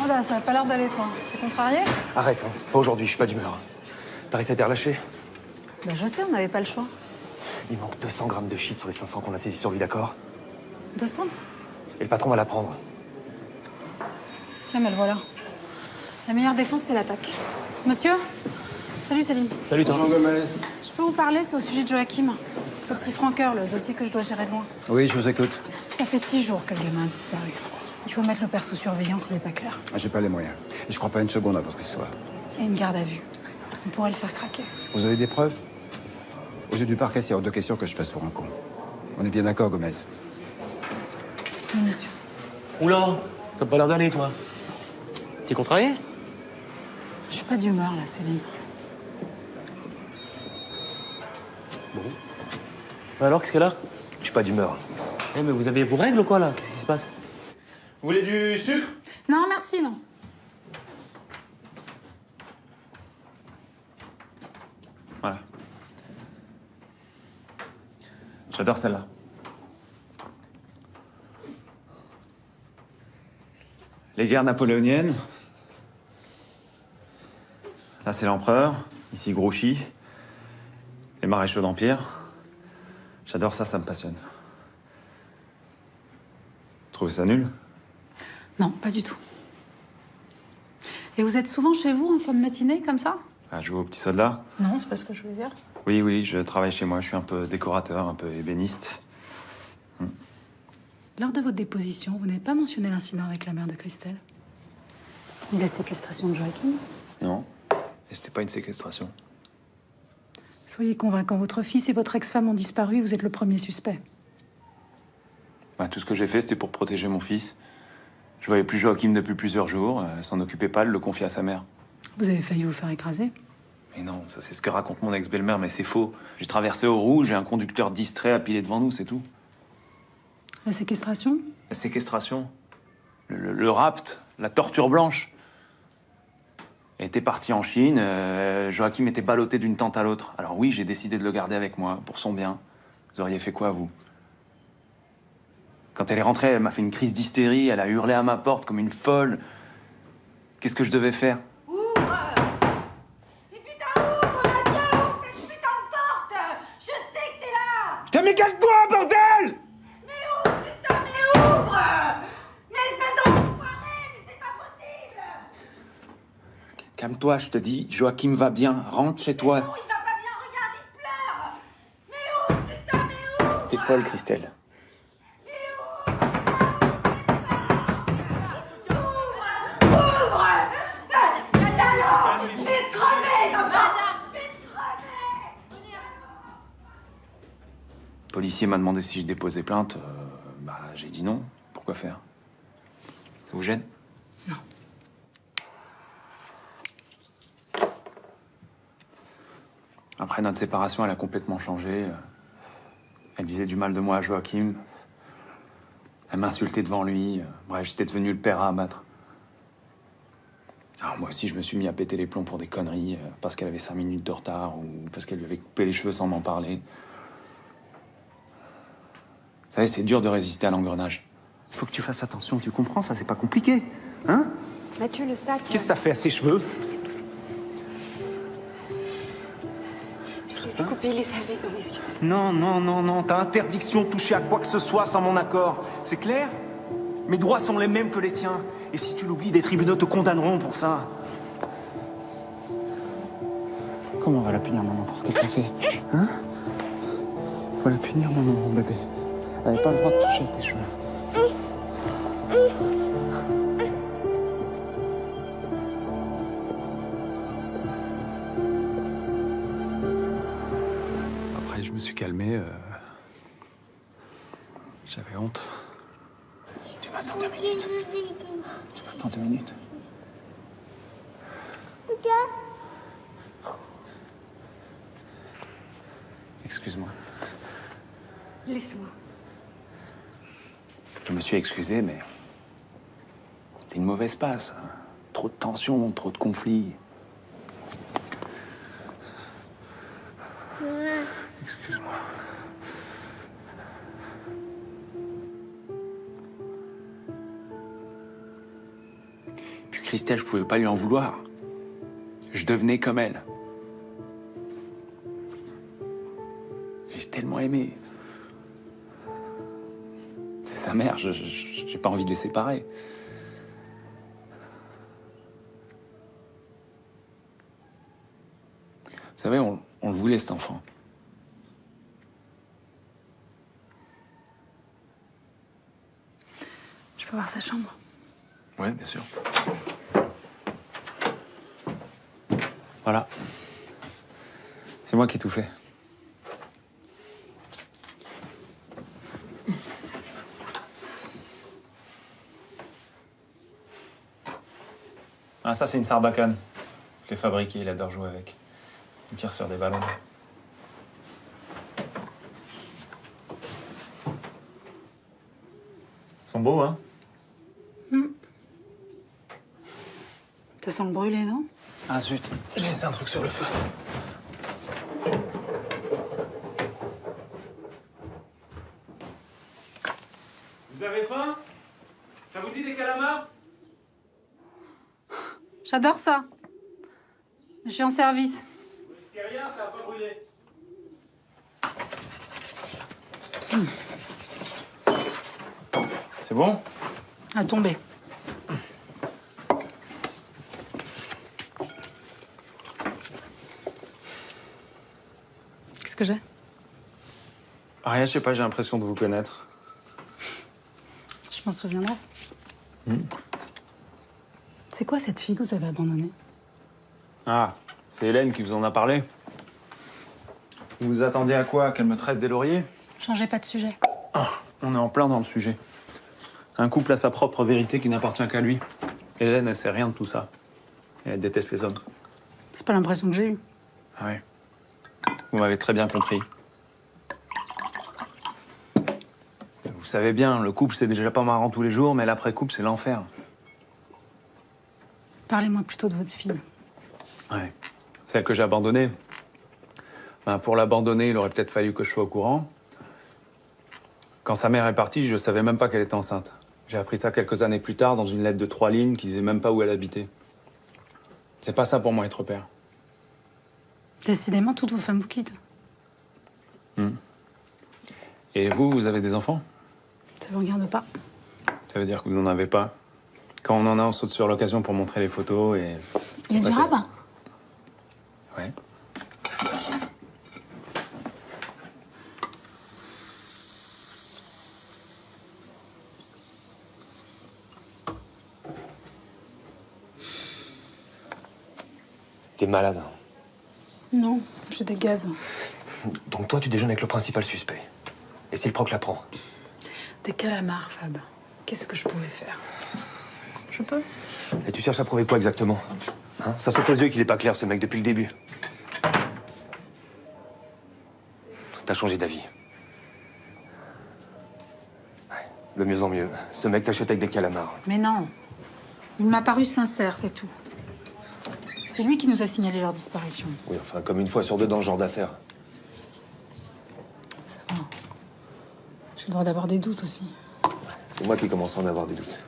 Oh là, ça a pas l'air d'aller, toi. T'es contrarié? Arrête, hein. Pas aujourd'hui, je suis pas d'humeur. T'arrives à t'y relâcher? Bah, je sais, on n'avait pas le choix. Il manque 200 grammes de shit sur les 500 qu'on a saisis sur lui, d'accord? 200? Et le patron va la prendre. Tiens, mais le voilà. La meilleure défense, c'est l'attaque. Monsieur? Salut, Céline. Salut, toi. Bonjour, Gomez. Je peux vous parler, c'est au sujet de Joachim. Ce petit franqueur, le dossier que je dois gérer de loin. Oui, je vous écoute. Ça fait 6 jours que le gamin a disparu. Il faut mettre le père sous surveillance, il n'est pas clair. Ah, j'ai pas les moyens. Et je crois pas une seconde à votre histoire. Et une garde à vue. On pourrait le faire craquer. Vous avez des preuves? Aux yeux du parquet, c'est hors de question que je passe pour un con. On est bien d'accord, Gomez? Oui, monsieur. Oula, t'as pas l'air d'aller, toi. T'es contrarié? Je suis pas d'humeur, là, Céline. Alors, qu'est-ce qu'elle a? Je suis pas d'humeur. Eh, mais vous avez vos règles ou quoi, là? Qu'est-ce qui se passe? Vous voulez du sucre? Non, merci, non. Voilà. J'adore celle-là. Les guerres napoléoniennes. Là, c'est l'empereur. Ici, Grouchy. Les maréchaux d'Empire. J'adore ça, ça me passionne. Vous trouvez ça nul? Non, pas du tout. Et vous êtes souvent chez vous en fin de matinée, comme ça? À jouer au petit soldat? Non, c'est pas ce que je veux dire. Oui, oui, je travaille chez moi. Je suis un peu décorateur, un peu ébéniste. Lors de votre déposition, vous n'avez pas mentionné l'incident avec la mère de Christelle? Ni la séquestration de Joachim? Non. Et c'était pas une séquestration. Soyez convaincant, votre fils et votre ex-femme ont disparu, vous êtes le premier suspect. Bah, tout ce que j'ai fait, c'était pour protéger mon fils. Je voyais plus Joachim depuis plusieurs jours. Elle s'en occupait pas, elle le confiait à sa mère. Vous avez failli vous faire écraser? Mais non, ça c'est ce que raconte mon ex-belle-mère, mais c'est faux. J'ai traversé au rouge et un conducteur distrait a pilé devant nous, c'est tout. La séquestration? La séquestration, le rapt, la torture blanche. Elle était partie en Chine, Joachim était ballotté d'une tente à l'autre. Alors oui, j'ai décidé de le garder avec moi, pour son bien. Vous auriez fait quoi, vous? Quand elle est rentrée, elle m'a fait une crise d'hystérie, elle a hurlé à ma porte comme une folle. Qu'est-ce que je devais faire? Ouvre! Mais putain, ouvre, Nadia! Ouvre cette putain de porte! Je sais que t'es là! Putain, mais calme-toi, bordel! Mais ouvre, putain, mais ouvre! Mais espèce d'enfoiré, mais c'est pas possible! Calme-toi, je te dis, Joachim va bien, rentre chez toi. Non, il va pas bien, regarde, il pleure! Mais ouvre, putain, mais ouvre! T'es folle, Christelle. Je vais te crever, Nanda! Je vais te crever! Le policier m'a demandé si je déposais plainte. J'ai dit non. Pourquoi faire? Ça vous gêne? Non. Après notre séparation, elle a complètement changé. Elle disait du mal de moi à Joachim. Elle m'insultait devant lui. Bref, j'étais devenu le père à abattre. Alors moi aussi, je me suis mis à péter les plombs pour des conneries, parce qu'elle avait 5 minutes de retard ou parce qu'elle lui avait coupé les cheveux sans m'en parler. Vous savez, c'est dur de résister à l'engrenage. Faut que tu fasses attention, tu comprends? Ça, c'est pas compliqué. Hein? Mathieu, le sac. Qu'est-ce que t'as fait à ses cheveux? Je les ai coupés, il les avait dans les yeux. Non, non, non, non. T'as interdiction de toucher à quoi que ce soit sans mon accord. C'est clair? Mes droits sont les mêmes que les tiens. Et si tu l'oublies, des tribunaux te condamneront pour ça. Comment on va la punir, maman, pour ce qu'elle t'a fait? Hein? On va la punir, maman, mon bébé. Elle n'avait pas le droit de toucher à tes cheveux. Après, je me suis calmé. J'avais honte. Tu m'attends 2 minutes. Tu m'attends 2 minutes. Excuse-moi. Laisse-moi. Je me suis excusé, mais c'était une mauvaise passe. Trop de tensions, trop de conflits. Excuse-moi. Puis Christelle, je pouvais pas lui en vouloir. Je devenais comme elle. J'ai tellement aimé. C'est sa mère, j'ai pas envie de les séparer. Vous savez, on le voulait, cet enfant. Je peux voir sa chambre? Ouais, bien sûr. Voilà. C'est moi qui ai tout fait. Ah, ça, c'est une Sarbacane. Je l'ai fabriquée, il adore jouer avec. Il tire sur des ballons. Ils sont beaux, hein? Ça sent le brûlé, non? Ah zut, j'ai laissé un truc sur le feu. Vous avez faim? Ça vous dit des calamars? J'adore ça. Je suis en service. Vous risquez rien, ça va pas brûler. C'est bon? À tomber. Qu'est-ce que j'ai? Rien, je sais pas, j'ai l'impression de vous connaître. Je m'en souviendrai. C'est quoi cette fille que vous avez abandonnée? Ah, c'est Hélène qui vous en a parlé. Vous vous attendiez à quoi? Qu'elle me tresse des lauriers? Changez pas de sujet. Ah, on est en plein dans le sujet. Un couple a sa propre vérité qui n'appartient qu'à lui. Hélène, elle sait rien de tout ça. Et elle déteste les hommes. C'est pas l'impression que j'ai eue. Ah ouais. Vous m'avez très bien compris. Vous savez bien, le couple, c'est déjà pas marrant tous les jours, mais l'après-couple, c'est l'enfer. Parlez-moi plutôt de votre fille. Ouais. Celle que j'ai abandonnée. Ben, pour l'abandonner, il aurait peut-être fallu que je sois au courant. Quand sa mère est partie, je savais même pas qu'elle était enceinte. J'ai appris ça quelques années plus tard dans une lettre de 3 lignes qui disait même pas où elle habitait. C'est pas ça pour moi être père. Décidément, toutes vos femmes vous quittent. Et vous avez des enfants? Ça vous regarde pas. Ça veut dire que vous n'en avez pas? Quand on en a, on saute sur l'occasion pour montrer les photos et... Il y a du rabat. Ouais. T'es malade. Hein. Non, j'ai des gaz. Donc toi, tu déjeunes avec le principal suspect. Et si le proc la prend? Des calamars, Fab. Qu'est-ce que je pouvais faire? Je peux? Et tu cherches à prouver quoi exactement? Hein? Ça saute aux yeux qu'il est pas clair, ce mec, depuis le début. T'as changé d'avis. Ouais, de mieux en mieux. Ce mec t'achète avec des calamars. Mais non. Il m'a paru sincère, c'est tout. C'est lui qui nous a signalé leur disparition. Oui, enfin, comme une fois sur deux dans ce genre d'affaires. Ça va. J'ai le droit d'avoir des doutes aussi. C'est moi qui commence à en avoir des doutes.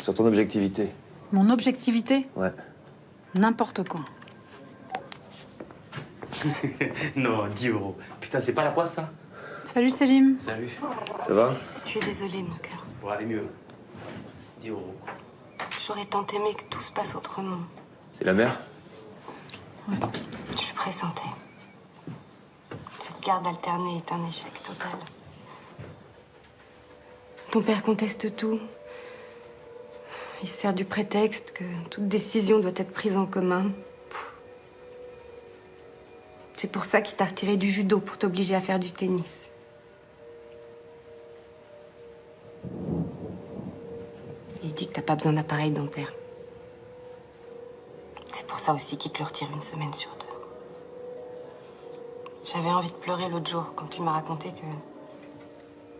Sur ton objectivité. Mon objectivité? Ouais. N'importe quoi. Non, 10 euros. Putain, c'est pas la poisse, ça? Salut, Selim. Salut. Ça va? Je suis désolée, mon cœur. Pour aller mieux. 10 euros. J'aurais tant aimé que tout se passe autrement. C'est la mère? Je le pressentais. Cette garde alternée est un échec total. Ton père conteste tout. Il se sert du prétexte que toute décision doit être prise en commun. C'est pour ça qu'il t'a retiré du judo, pour t'obliger à faire du tennis. Et il dit que t'as pas besoin d'appareil dentaire. C'est pour ça aussi qu'il te le retire une semaine sur 2. J'avais envie de pleurer l'autre jour quand tu m'as raconté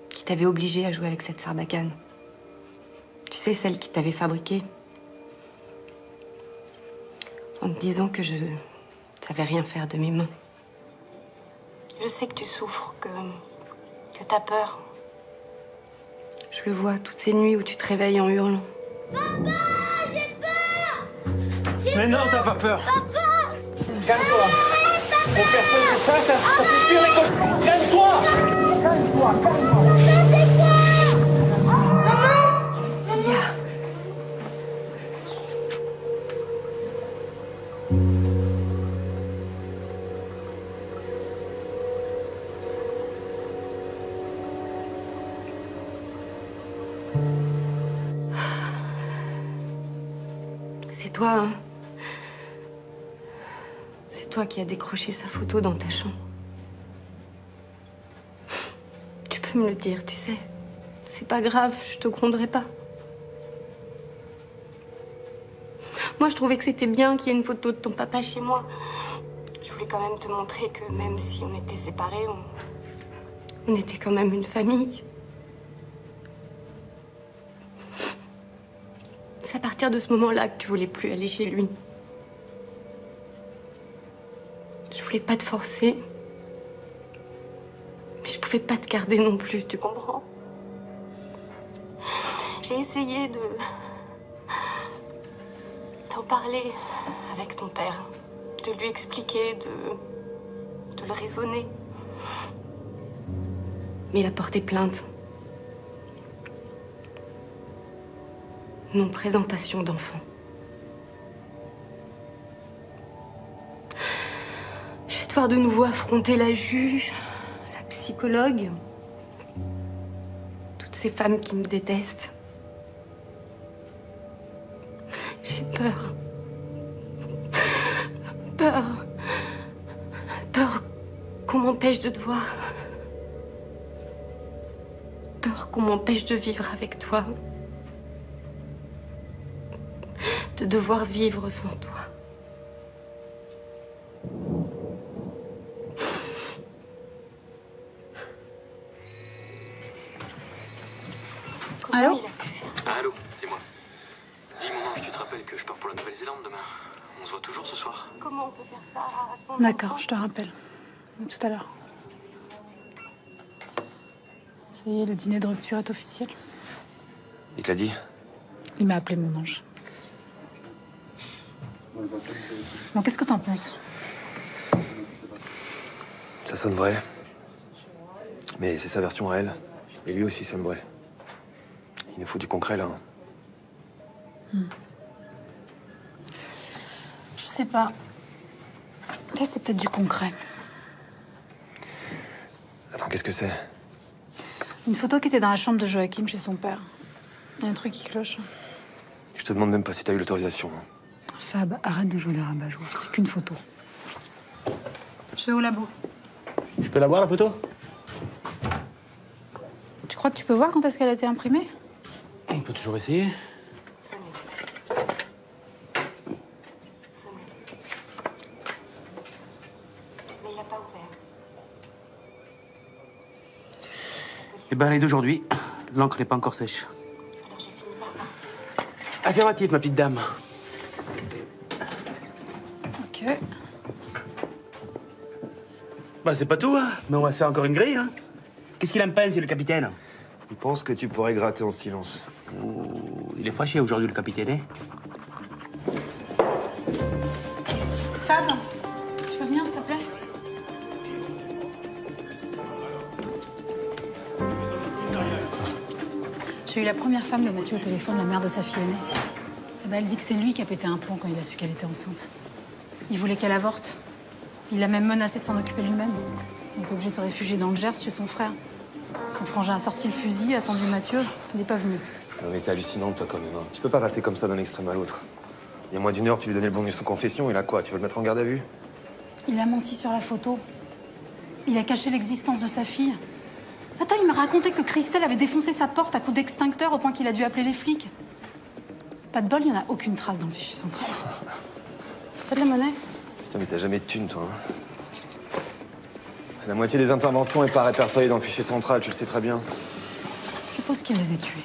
qu'il t'avait obligé à jouer avec cette sarbacane. Tu sais, celle qui t'avait fabriquée. En te disant que je savais rien faire de mes mains. Je sais que tu souffres, que t'as peur. Je le vois toutes ces nuits où tu te réveilles en hurlant. Papa, j'ai peur! Mais non, t'as pas peur. Papa! Calme-toi. Pour faire poser ça fait pire les cauchemars. Calme-toi. Calme-toi, calme-toi. Ça, c'est quoi? Maman! Célia. C'est toi, hein? C'est toi qui as décroché sa photo dans ta chambre. Tu peux me le dire, tu sais. C'est pas grave, je te gronderai pas. Moi, je trouvais que c'était bien qu'il y ait une photo de ton papa chez moi. Je voulais quand même te montrer que même si on était séparés, on était quand même une famille. C'est à partir de ce moment-là que tu voulais plus aller chez lui. Je voulais pas te forcer. Mais je pouvais pas te garder non plus, tu comprends? J'ai essayé d'en parler avec ton père. De lui expliquer, de le raisonner. Mais il a porté plainte. Non-présentation d'enfant. Je vais devoir de nouveau affronter la juge, la psychologue, toutes ces femmes qui me détestent. J'ai peur. Peur. Peur qu'on m'empêche de te voir. Peur qu'on m'empêche de vivre avec toi. De devoir vivre sans toi. Allô? Allô, c'est moi. Dis mon ange, tu te rappelles que je pars pour la Nouvelle-Zélande demain? On se voit toujours ce soir? Comment on peut faire ça à son D'accord, je te rappelle. À tout à l'heure. Ça y est, le dîner de rupture est officiel. Il te l'a dit? Il m'a appelé mon ange. Bon, qu'est-ce que t'en penses? Ça sonne vrai. Mais c'est sa version à elle. Et lui aussi sonne vrai. Il nous faut du concret, là. Je sais pas. Ça, c'est peut-être du concret. Attends, qu'est-ce que c'est? Une photo qui était dans la chambre de Joachim chez son père. Il y a un truc qui cloche. Je te demande même pas si t'as eu l'autorisation. Fab, arrête de jouer les rabat-joie. C'est qu'une photo. Je vais au labo. Je peux la voir, la photo? Tu crois que tu peux voir quand est-ce qu'elle a été imprimée? On peut toujours essayer. Sonnez. Sonnez. Mais il n'a pas ouvert. Eh ben, elle est d'aujourd'hui. L'encre n'est pas encore sèche. Alors j'ai fini par partir. Affirmatif, ma petite dame. Ok. Bah, c'est pas tout, hein. Mais on va se faire encore une grille, hein. Qu'est-ce qu'il en pense, le capitaine? Il pense que tu pourrais gratter en silence. Oh, il est fâché aujourd'hui, le capitaine, hein. Fab, tu peux venir, s'il te plaît? J'ai eu la première femme de Mathieu au téléphone, la mère de sa fille aînée. Eh ben, elle dit que c'est lui qui a pété un plomb quand il a su qu'elle était enceinte. Il voulait qu'elle avorte. Il l'a même menacé de s'en occuper lui-même. Il était obligé de se réfugier dans le Gers chez son frère. Son frangin a sorti le fusil, a attendu Mathieu. Il n'est pas venu. Non, mais t'es hallucinante, toi, quand même. Hein. Tu peux pas passer comme ça d'un extrême à l'autre. Il y a moins d'une heure, tu lui donnais le bon de son confession. Il a quoi? Tu veux le mettre en garde à vue? Il a menti sur la photo. Il a caché l'existence de sa fille. Attends, il m'a raconté que Christelle avait défoncé sa porte à coups d'extincteur au point qu'il a dû appeler les flics. Pas de bol, il n'y en a aucune trace dans le fichier central. T'as de la monnaie? Putain, mais t'as jamais de thunes, toi. Hein. La moitié des interventions est pas répertoriée dans le fichier central, tu le sais très bien. Je suppose qu'il les a tués.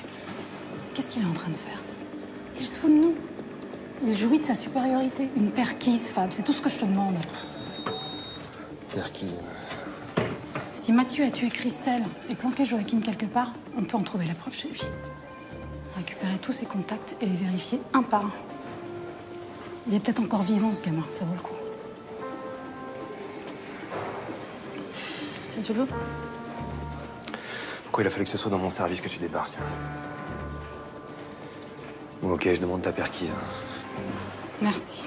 Qu'est-ce qu'il est en train de faire? Il se fout de nous. Il jouit de sa supériorité. Une perquise, Fab, c'est tout ce que je te demande. Perquise. Si Mathieu a tué Christelle et planqué Joachim quelque part, on peut en trouver la preuve chez lui. Récupérer tous ses contacts et les vérifier un par un. Il est peut-être encore vivant, ce gamin, ça vaut le coup. Tiens, tu le veux? Pourquoi il a fallu que ce soit dans mon service que tu débarques? Bon, ok, je demande ta perquise. Merci.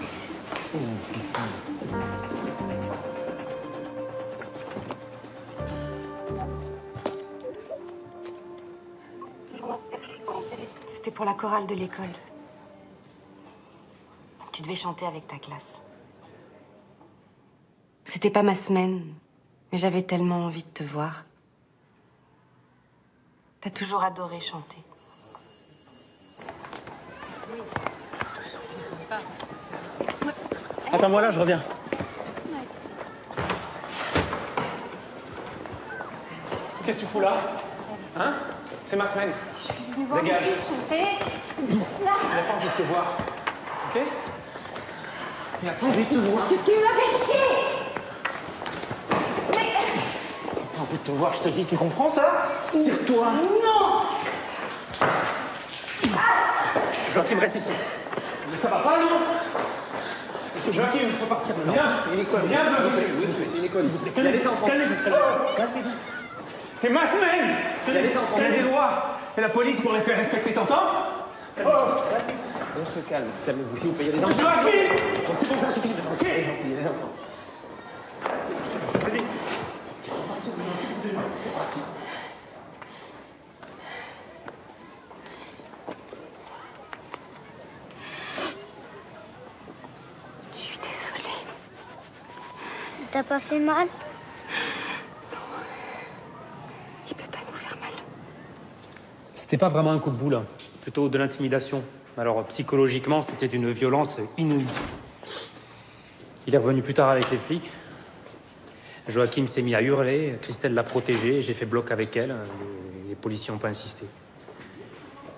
C'était pour la chorale de l'école. Tu devais chanter avec ta classe. C'était pas ma semaine, mais j'avais tellement envie de te voir. T'as toujours adoré chanter. Attends-moi là, je reviens. Qu'est-ce que tu fous là? Hein? C'est ma semaine. Dégage. Il n'a pas envie de te voir. Ok? Il n'a pas envie de te voir. Tu m'as fait chier! Il n'a pas envie de te voir, je te dis, tu comprends ça? Tire-toi. Non! Joachim, reste ici. Mais ça va pas, non? Monsieur Joachim, il faut partir. Viens, c'est une école. Viens, c'est une école. Il y a des enfants. Calmez-vous. C'est ma semaine. Il y a des enfants. Il y a des lois. Et la police pour les faire respecter, t'entends? On se calme. Calmez-vous, s'il vous plaît. Il y a des enfants. Joachim! C'est bon, ça suffit. Ok? Il y a des enfants. Allez. Je suis désolée. T'as pas fait mal? Il peut pas nous faire mal. C'était pas vraiment un coup de boule, hein. Plutôt de l'intimidation. Alors psychologiquement, c'était d'une violence inouïe. Il est revenu plus tard avec les flics. Joachim s'est mis à hurler, Christelle l'a protégé, j'ai fait bloc avec elle. Les policiers n'ont pas insisté.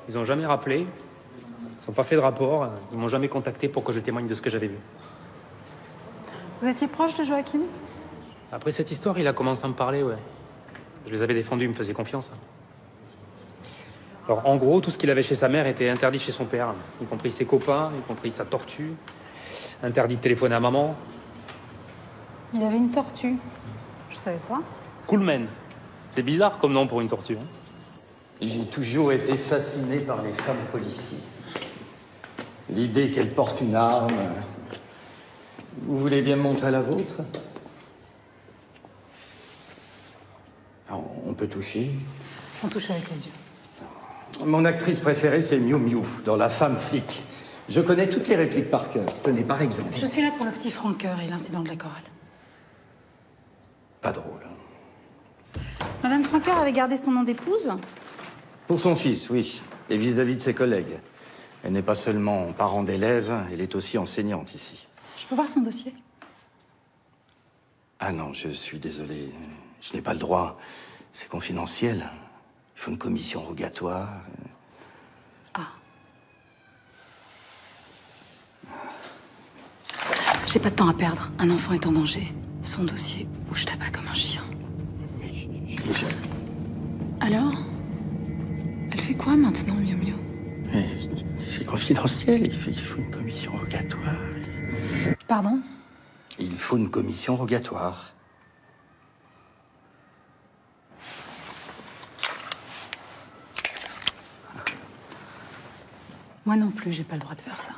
Ils n'ont jamais rappelé, ils n'ont pas fait de rapport, ils m'ont jamais contacté pour que je témoigne de ce que j'avais vu. Vous étiez proche de Joachim? Après cette histoire, il a commencé à me parler, ouais. Je les avais défendus, ils me faisaient confiance. Alors, en gros, tout ce qu'il avait chez sa mère était interdit chez son père, y compris ses copains, y compris sa tortue. Interdit de téléphoner à maman. Il avait une tortue. Je savais pas. Coolman. C'est bizarre comme nom pour une tortue. Hein. J'ai toujours été fasciné par les femmes policiers. L'idée qu'elles portent une arme. Vous voulez bien me montrer la vôtre? Alors, on peut toucher. On touche avec les yeux. Mon actrice préférée, c'est Miu Miu, dans La Femme flic. Je connais toutes les répliques par cœur. Tenez, par exemple. Je suis là pour le petit Franqueur et l'incident de la chorale. Pas drôle. Madame Franqueur avait gardé son nom d'épouse? Pour son fils, oui. Et vis-à-vis de ses collègues. Elle n'est pas seulement parent d'élèves, elle est aussi enseignante ici. Je peux voir son dossier? Ah non, je suis désolé. Je n'ai pas le droit. C'est confidentiel. Il faut une commission rogatoire. J'ai pas de temps à perdre. Un enfant est en danger. Son dossier bouge tabac comme un chien. Alors? Elle fait quoi maintenant, Miu Miu? C'est confidentiel. Il faut une commission rogatoire. Pardon? Il faut une commission rogatoire. Moi non plus, j'ai pas le droit de faire ça.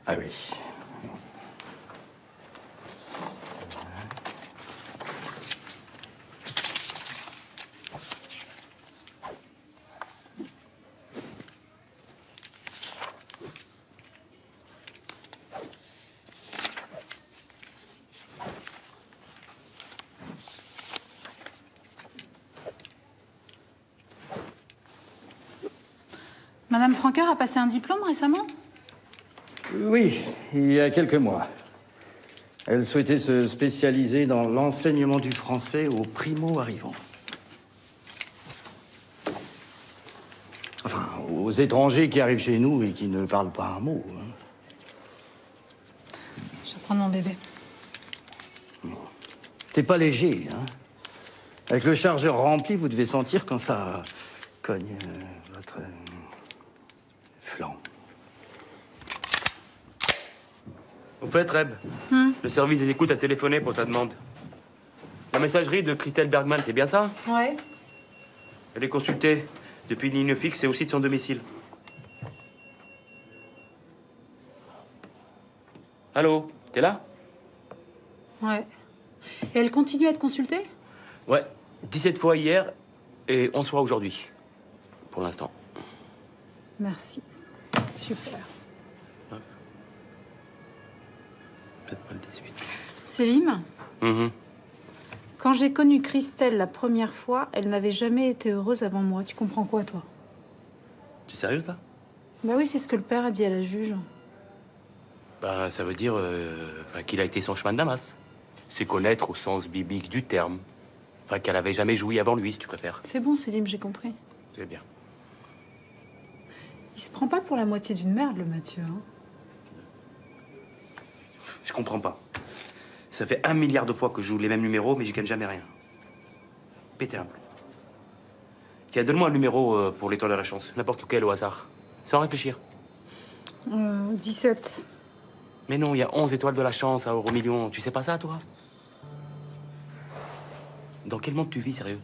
Ah oui. Madame Franqueur a passé un diplôme récemment? Oui, il y a quelques mois. Elle souhaitait se spécialiser dans l'enseignement du français aux primo-arrivants. Enfin, aux étrangers qui arrivent chez nous et qui ne parlent pas un mot. Hein. Je vais prendre mon bébé. C'est pas léger, hein. Avec le chargeur rempli, vous devez sentir quand ça cogne votre flanc. Au fait, Reb, le service des écoutes a téléphoné pour ta demande. La messagerie de Christelle Bergman, c'est bien ça? Ouais. Elle est consultée depuis une ligne fixe et aussi de son domicile. Allô, t'es là? Ouais. Et elle continue à être consultée? Ouais, 17 fois hier et 11 fois aujourd'hui. Pour l'instant. Merci. Super. Peut-être pas le 18. Célim, quand j'ai connu Christelle la première fois, elle n'avait jamais été heureuse avant moi. Tu comprends quoi, toi? Tu es sérieuse, là? Bah oui, c'est ce que le père a dit à la juge. Bah, ça veut dire qu'il a été son chemin de Damas. C'est connaître au sens biblique du terme. Enfin, qu'elle avait jamais joui avant lui, si tu préfères. C'est bon, Célim, j'ai compris. C'est bien. Il se prend pas pour la moitié d'une merde, le Mathieu. Hein. Je comprends pas. Ça fait 1 milliard de fois que je joue les mêmes numéros, mais j'y gagne jamais rien. Péter un plomb. Tiens, donne-moi un numéro pour l'étoile de la chance. N'importe lequel au hasard. Sans réfléchir. 17. Mais non, il y a 11 étoiles de la chance à Euromillion. Tu sais pas ça, toi? Dans quel monde tu vis, sérieux?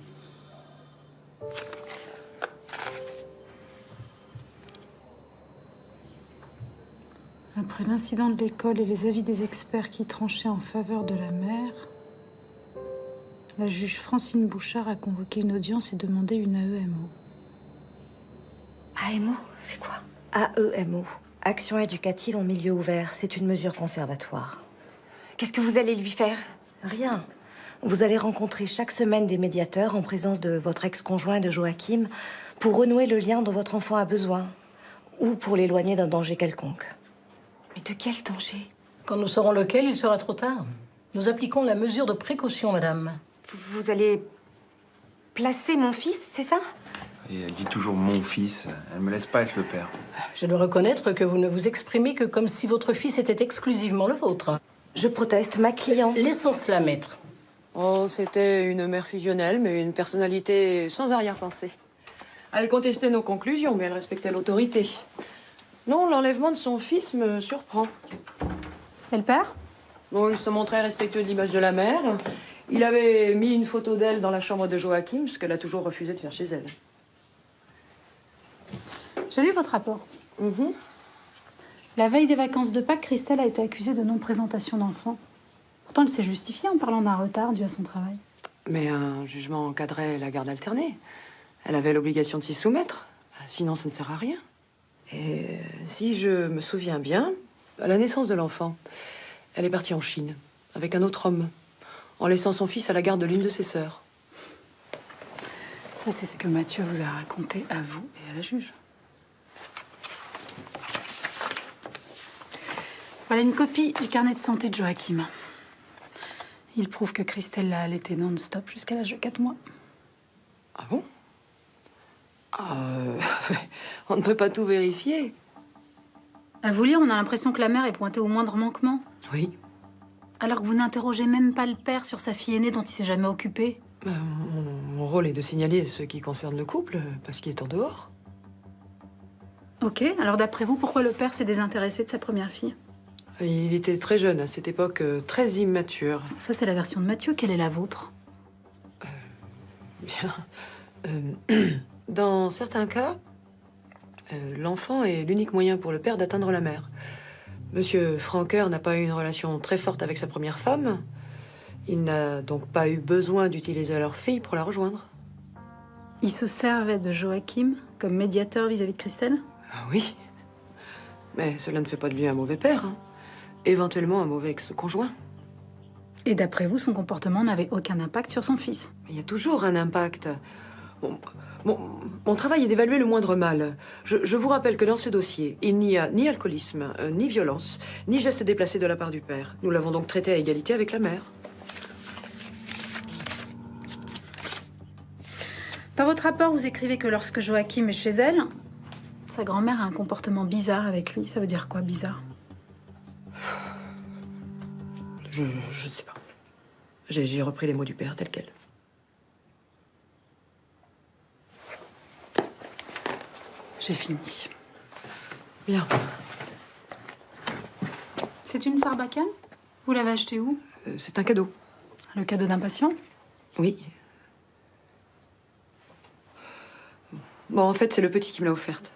Après l'incident de l'école et les avis des experts qui tranchaient en faveur de la mère, la juge Francine Bouchard a convoqué une audience et demandé une AEMO. AEMO, c'est quoi? AEMO, Action éducative en milieu ouvert. C'est une mesure conservatoire. Qu'est-ce que vous allez lui faire? Rien. Vous allez rencontrer chaque semaine des médiateurs en présence de votre ex-conjoint de Joachim pour renouer le lien dont votre enfant a besoin ou pour l'éloigner d'un danger quelconque. Mais de quel danger? Quand nous saurons lequel, il sera trop tard. Nous appliquons la mesure de précaution, madame. Vous allez placer mon fils, c'est ça? Et elle dit toujours mon fils. Elle me laisse pas être le père. Je dois reconnaître que vous ne vous exprimez que comme si votre fils était exclusivement le vôtre. Je proteste, ma cliente. Laissons cela, maître. Oh, c'était une mère fusionnelle, mais une personnalité sans arrière-pensée. Elle contestait nos conclusions, mais elle respectait l'autorité. Non, l'enlèvement de son fils me surprend. Et le père? Bon, il se montrait respectueux de l'image de la mère. Il avait mis une photo d'elle dans la chambre de Joachim, ce qu'elle a toujours refusé de faire chez elle. J'ai lu votre rapport. La veille des vacances de Pâques, Christelle a été accusée de non-présentation d'enfant. Pourtant, elle s'est justifiée en parlant d'un retard dû à son travail. Mais un jugement encadrait la garde alternée. Elle avait l'obligation de s'y soumettre. Sinon, ça ne sert à rien. Et si je me souviens bien, à la naissance de l'enfant, elle est partie en Chine avec un autre homme, en laissant son fils à la garde de l'une de ses sœurs. Ça, c'est ce que Mathieu vous a raconté à vous et à la juge. Voilà une copie du carnet de santé de Joachim. Il prouve que Christelle l'a allaité non-stop jusqu'à l'âge de 4 mois. Ah bon? On ne peut pas tout vérifier. À vous lire, on a l'impression que la mère est pointée au moindre manquement. Oui. Alors que vous n'interrogez même pas le père sur sa fille aînée dont il s'est jamais occupé. Mon rôle est de signaler ce qui concerne le couple, parce qu'il est en dehors. Ok, alors d'après vous, pourquoi le père s'est désintéressé de sa première fille? Il était très jeune à cette époque, très immature. Ça, c'est la version de Mathieu. Quelle est la vôtre? Bien. Dans certains cas, l'enfant est l'unique moyen pour le père d'atteindre la mère. Monsieur Franker n'a pas eu une relation très forte avec sa première femme. Il n'a donc pas eu besoin d'utiliser leur fille pour la rejoindre. Il se servait de Joachim comme médiateur vis-à-vis de Christelle? Ah oui. Mais cela ne fait pas de lui un mauvais père. Hein. Éventuellement un mauvais ex-conjoint. Et d'après vous, son comportement n'avait aucun impact sur son fils? Il y a toujours un impact. Mon travail est d'évaluer le moindre mal. Je vous rappelle que dans ce dossier, il n'y a ni alcoolisme, ni violence, ni geste déplacé de la part du père. Nous l'avons donc traité à égalité avec la mère. Dans votre rapport, vous écrivez que lorsque Joachim est chez elle, sa grand-mère a un comportement bizarre avec lui. Ça veut dire quoi, bizarre? Je ne sais pas. J'ai repris les mots du père tels quels. J'ai fini. Bien. C'est une sarbacane? Vous l'avez achetée où? C'est un cadeau. Le cadeau d'un patient? Oui. Bon, en fait, c'est le petit qui me l'a offerte.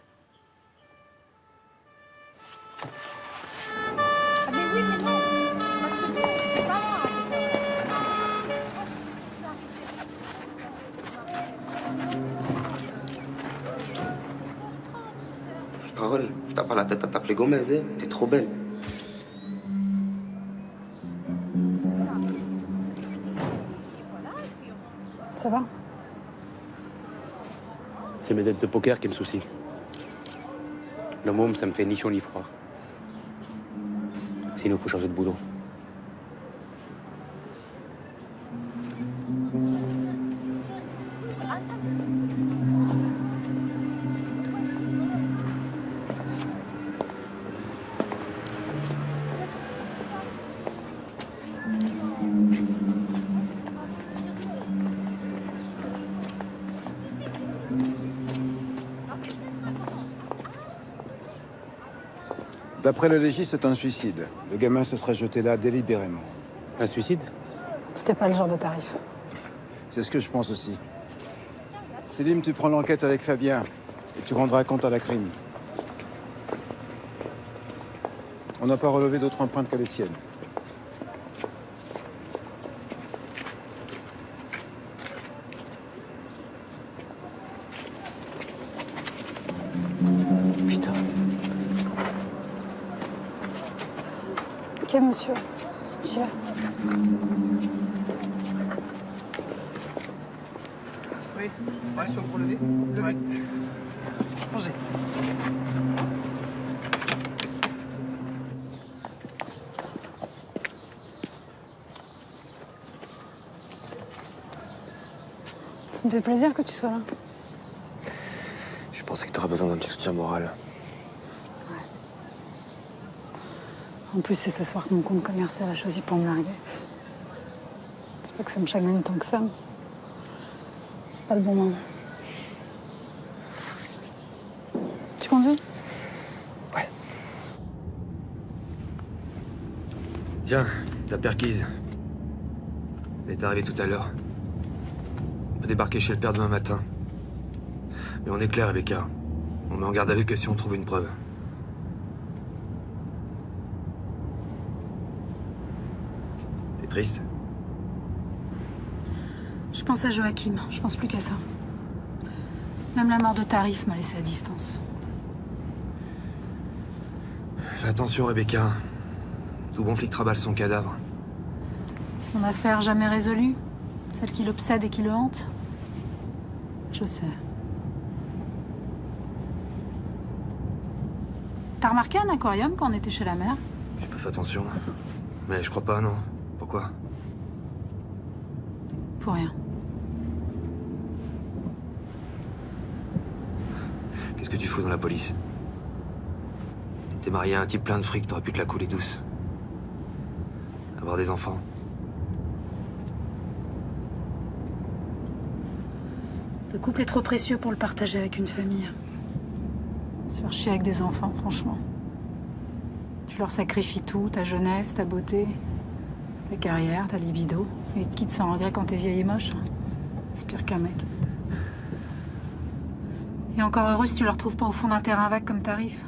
Parole, t'as pas la tête à t'appeler Gomez, hein? T'es trop belle. Ça va? C'est mes dettes de poker qui me soucient. Le môme, ça me fait ni chaud ni froid. Sinon, faut changer de boulot. D'après le légiste, c'est un suicide. Le gamin se serait jeté là délibérément. Un suicide? C'était pas le genre de tarif. C'est ce que je pense aussi. Selim, tu prends l'enquête avec Fabien et tu rendras compte à la crime. On n'a pas relevé d'autres empreintes que les siennes. Putain. Ok, monsieur. J'y vais. Oui, ouais, sur pour lever. Lever. Posez. Ça me fait plaisir que tu sois là. Je pensais que t'aurais besoin d'un petit soutien moral. En plus, c'est ce soir que mon compte commercial a choisi pour me larguer. C'est pas que ça me chagrine tant que ça. C'est pas le bon moment. Tu conduis? Tiens, ta perquise. Elle est arrivée tout à l'heure. On peut débarquer chez le père demain matin. Mais on est clair, Rebecca. On met en garde à vue que si on trouve une preuve. T'es triste? Je pense à Joachim, je pense plus qu'à ça. Même la mort de Tarif m'a laissé à distance. Fais attention, Rebecca. Tout bon flic traballe son cadavre. Son affaire jamais résolue, celle qui l'obsède et qui le hante. Je sais. T'as remarqué un aquarium quand on était chez la mère? J'ai pas fait attention. Mais je crois pas, non. Pourquoi? Pour rien. Qu'est-ce que tu fous dans la police? T'es marié à un type plein de fric, t'aurais pu te la couler douce. Avoir des enfants. Le couple est trop précieux pour le partager avec une famille. Se faire chier avec des enfants, franchement. Tu leur sacrifies tout, ta jeunesse, ta beauté, ta carrière, ta libido. Et ils te quittent sans regret quand t'es vieille et moche. C'est pire qu'un mec. Et encore heureux si tu le retrouves pas au fond d'un terrain vague comme Tarif.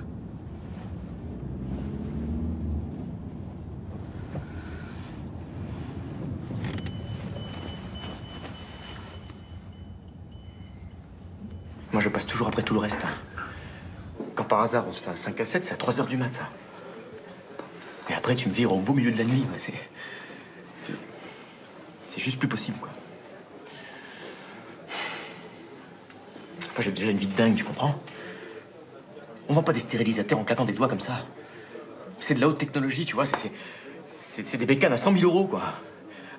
Moi, je passe toujours après tout le reste. Quand par hasard, on se fait un 5 à 7, c'est à 3 h du mat', ça. Et après, tu me vires au beau milieu de la nuit. Ouais, c'est juste plus possible, quoi. Moi, j'ai déjà une vie de dingue, tu comprends? On vend pas des stérilisateurs en claquant des doigts comme ça. C'est de la haute technologie, tu vois. C'est des bécanes à 100 000 €, quoi.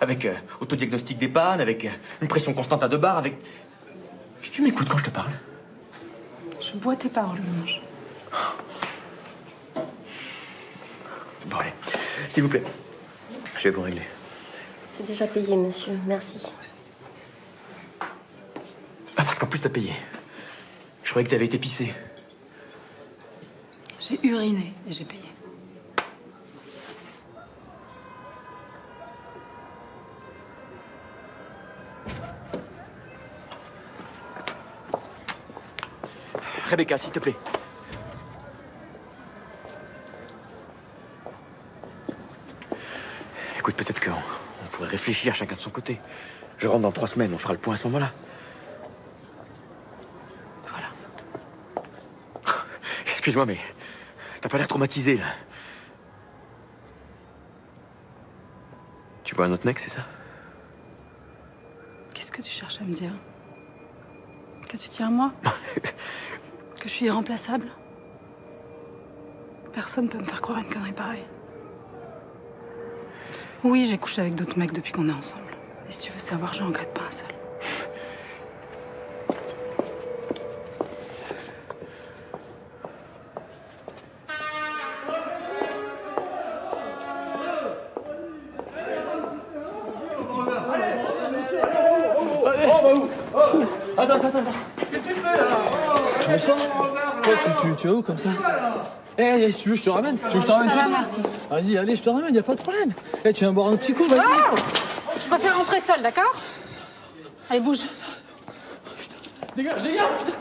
Avec autodiagnostic des pannes, avec une pression constante à 2 bars, avec... Tu m'écoutes quand je te parle? Je bois tes paroles, Mange. Bon, allez. S'il vous plaît. Je vais vous régler. C'est déjà payé, monsieur. Merci. Ah, parce qu'en plus, t'as payé. Je croyais que t'avais été pissé. J'ai uriné et j'ai payé. Rebecca, s'il te plaît. Écoute, peut-être qu'on pourrait réfléchir chacun de son côté. Je rentre dans 3 semaines, on fera le point à ce moment-là. Voilà. Excuse-moi, mais t'as pas l'air traumatisé, là. Tu vois un autre mec, c'est ça? Qu'est-ce que tu cherches à me dire? Que tu tiens à moi? Que je suis irremplaçable? Personne peut me faire croire une connerie pareille. Oui, j'ai couché avec d'autres mecs depuis qu'on est ensemble. Et si tu veux savoir, je regrette pas un seul. Attends. Bonsoir. Tu vas où comme ça? Eh, si tu veux, je te ramène. Tu veux que je te ramène? Ça va, merci. Vas-y, allez, je te ramène, y a pas de problème. Eh, tu viens boire un petit coup, vas-y. Ah, je préfère rentrer seule, d'accord? Allez, bouge. Dégage, putain.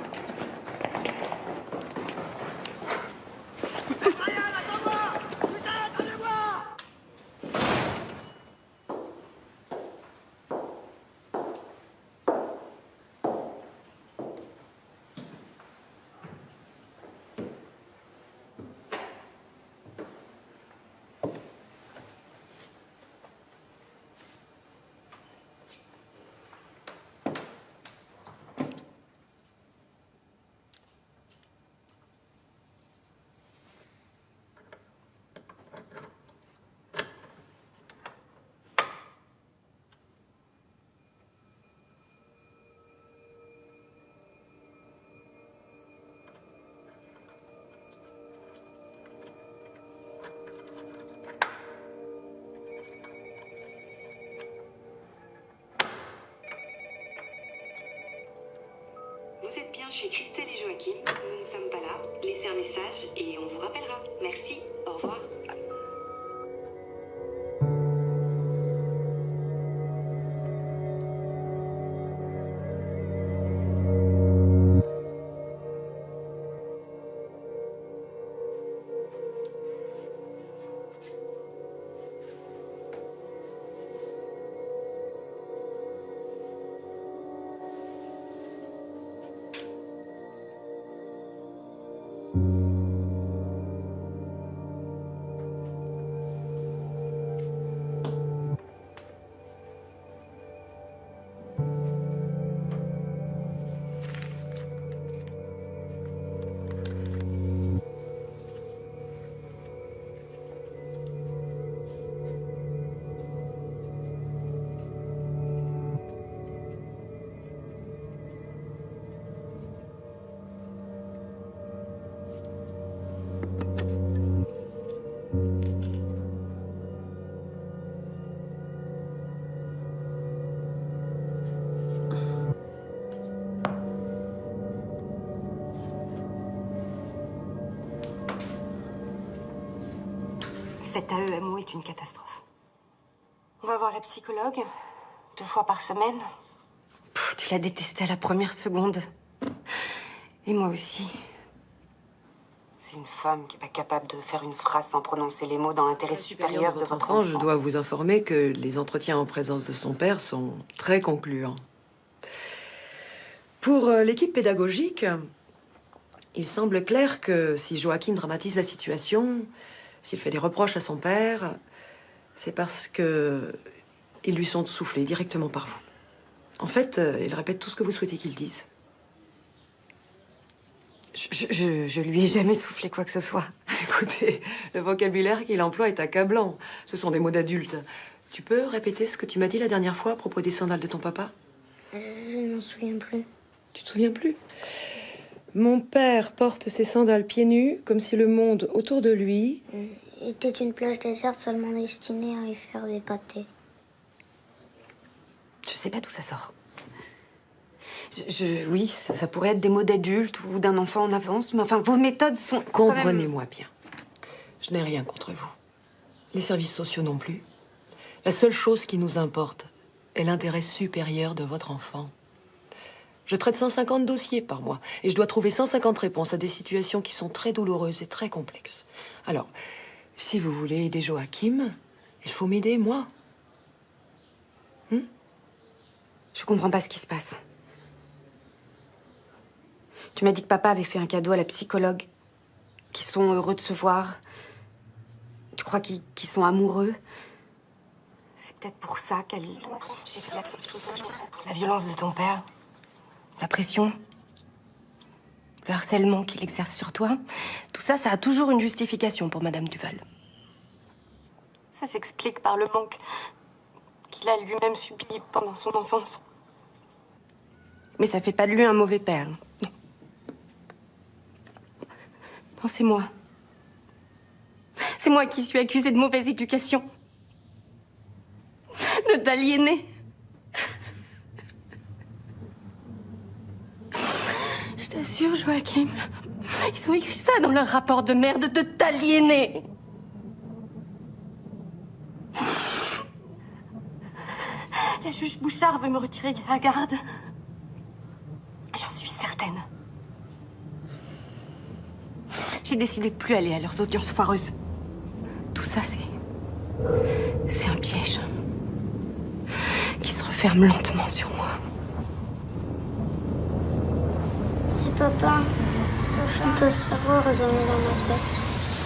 Vous êtes bien chez Christelle et Joachim. Nous ne sommes pas là. Laissez un message et on vous rappellera. Merci. Au revoir. Cette AEMO est une catastrophe. On va voir la psychologue 2 fois par semaine. Tu l'as détestée à la première seconde. Et moi aussi. C'est une femme qui n'est pas capable de faire une phrase sans prononcer les mots dans l'intérêt supérieur de votre enfant. Je dois vous informer que les entretiens en présence de son père sont très concluants. Pour l'équipe pédagogique, il semble clair que si Joachim dramatise la situation, s'il fait des reproches à son père, c'est parce que ils lui sont soufflés directement par vous. En fait, il répète tout ce que vous souhaitez qu'il dise. Je lui ai jamais soufflé quoi que ce soit. Écoutez, le vocabulaire qu'il emploie est accablant. Ce sont des mots d'adultes. Tu peux répéter ce que tu m'as dit la dernière fois à propos des sandales de ton papa? Je ne m'en souviens plus. Tu te souviens plus? Mon père porte ses sandales pieds nus, comme si le monde autour de lui... Il était une plage déserte seulement destinée à y faire des pâtés. Je sais pas d'où ça sort. Oui, ça pourrait être des mots d'adulte ou d'un enfant en avance, mais enfin, vos méthodes sont... Comprenez-moi bien. Je n'ai rien contre vous. Les services sociaux non plus. La seule chose qui nous importe est l'intérêt supérieur de votre enfant. Je traite 150 dossiers par mois et je dois trouver 150 réponses à des situations qui sont très douloureuses et très complexes. Alors, si vous voulez aider Joachim, il faut m'aider, moi. Je comprends pas ce qui se passe. Tu m'as dit que papa avait fait un cadeau à la psychologue, qu'ils sont heureux de se voir. Tu crois qu'ils sont amoureux? C'est peut-être pour ça qu'elle... J'ai fait la seule chose. La violence de ton père, la pression, le harcèlement qu'il exerce sur toi, tout ça, ça a toujours une justification pour Madame Duval. Ça s'explique par le manque qu'il a lui-même subi pendant son enfance. Mais ça fait pas de lui un mauvais père. Non, non, c'est moi. C'est moi qui suis accusée de mauvaise éducation. De t'aliéner. Je t'assure, Joachim, ils ont écrit ça dans leur rapport de merde, de t'aliéner. La juge Bouchard veut me retirer la garde. J'en suis certaine. J'ai décidé de plus aller à leurs audiences foireuses. Tout ça, c'est un piège qui se referme lentement sur moi. Si papa, ton cerveau résonnait dans ma tête.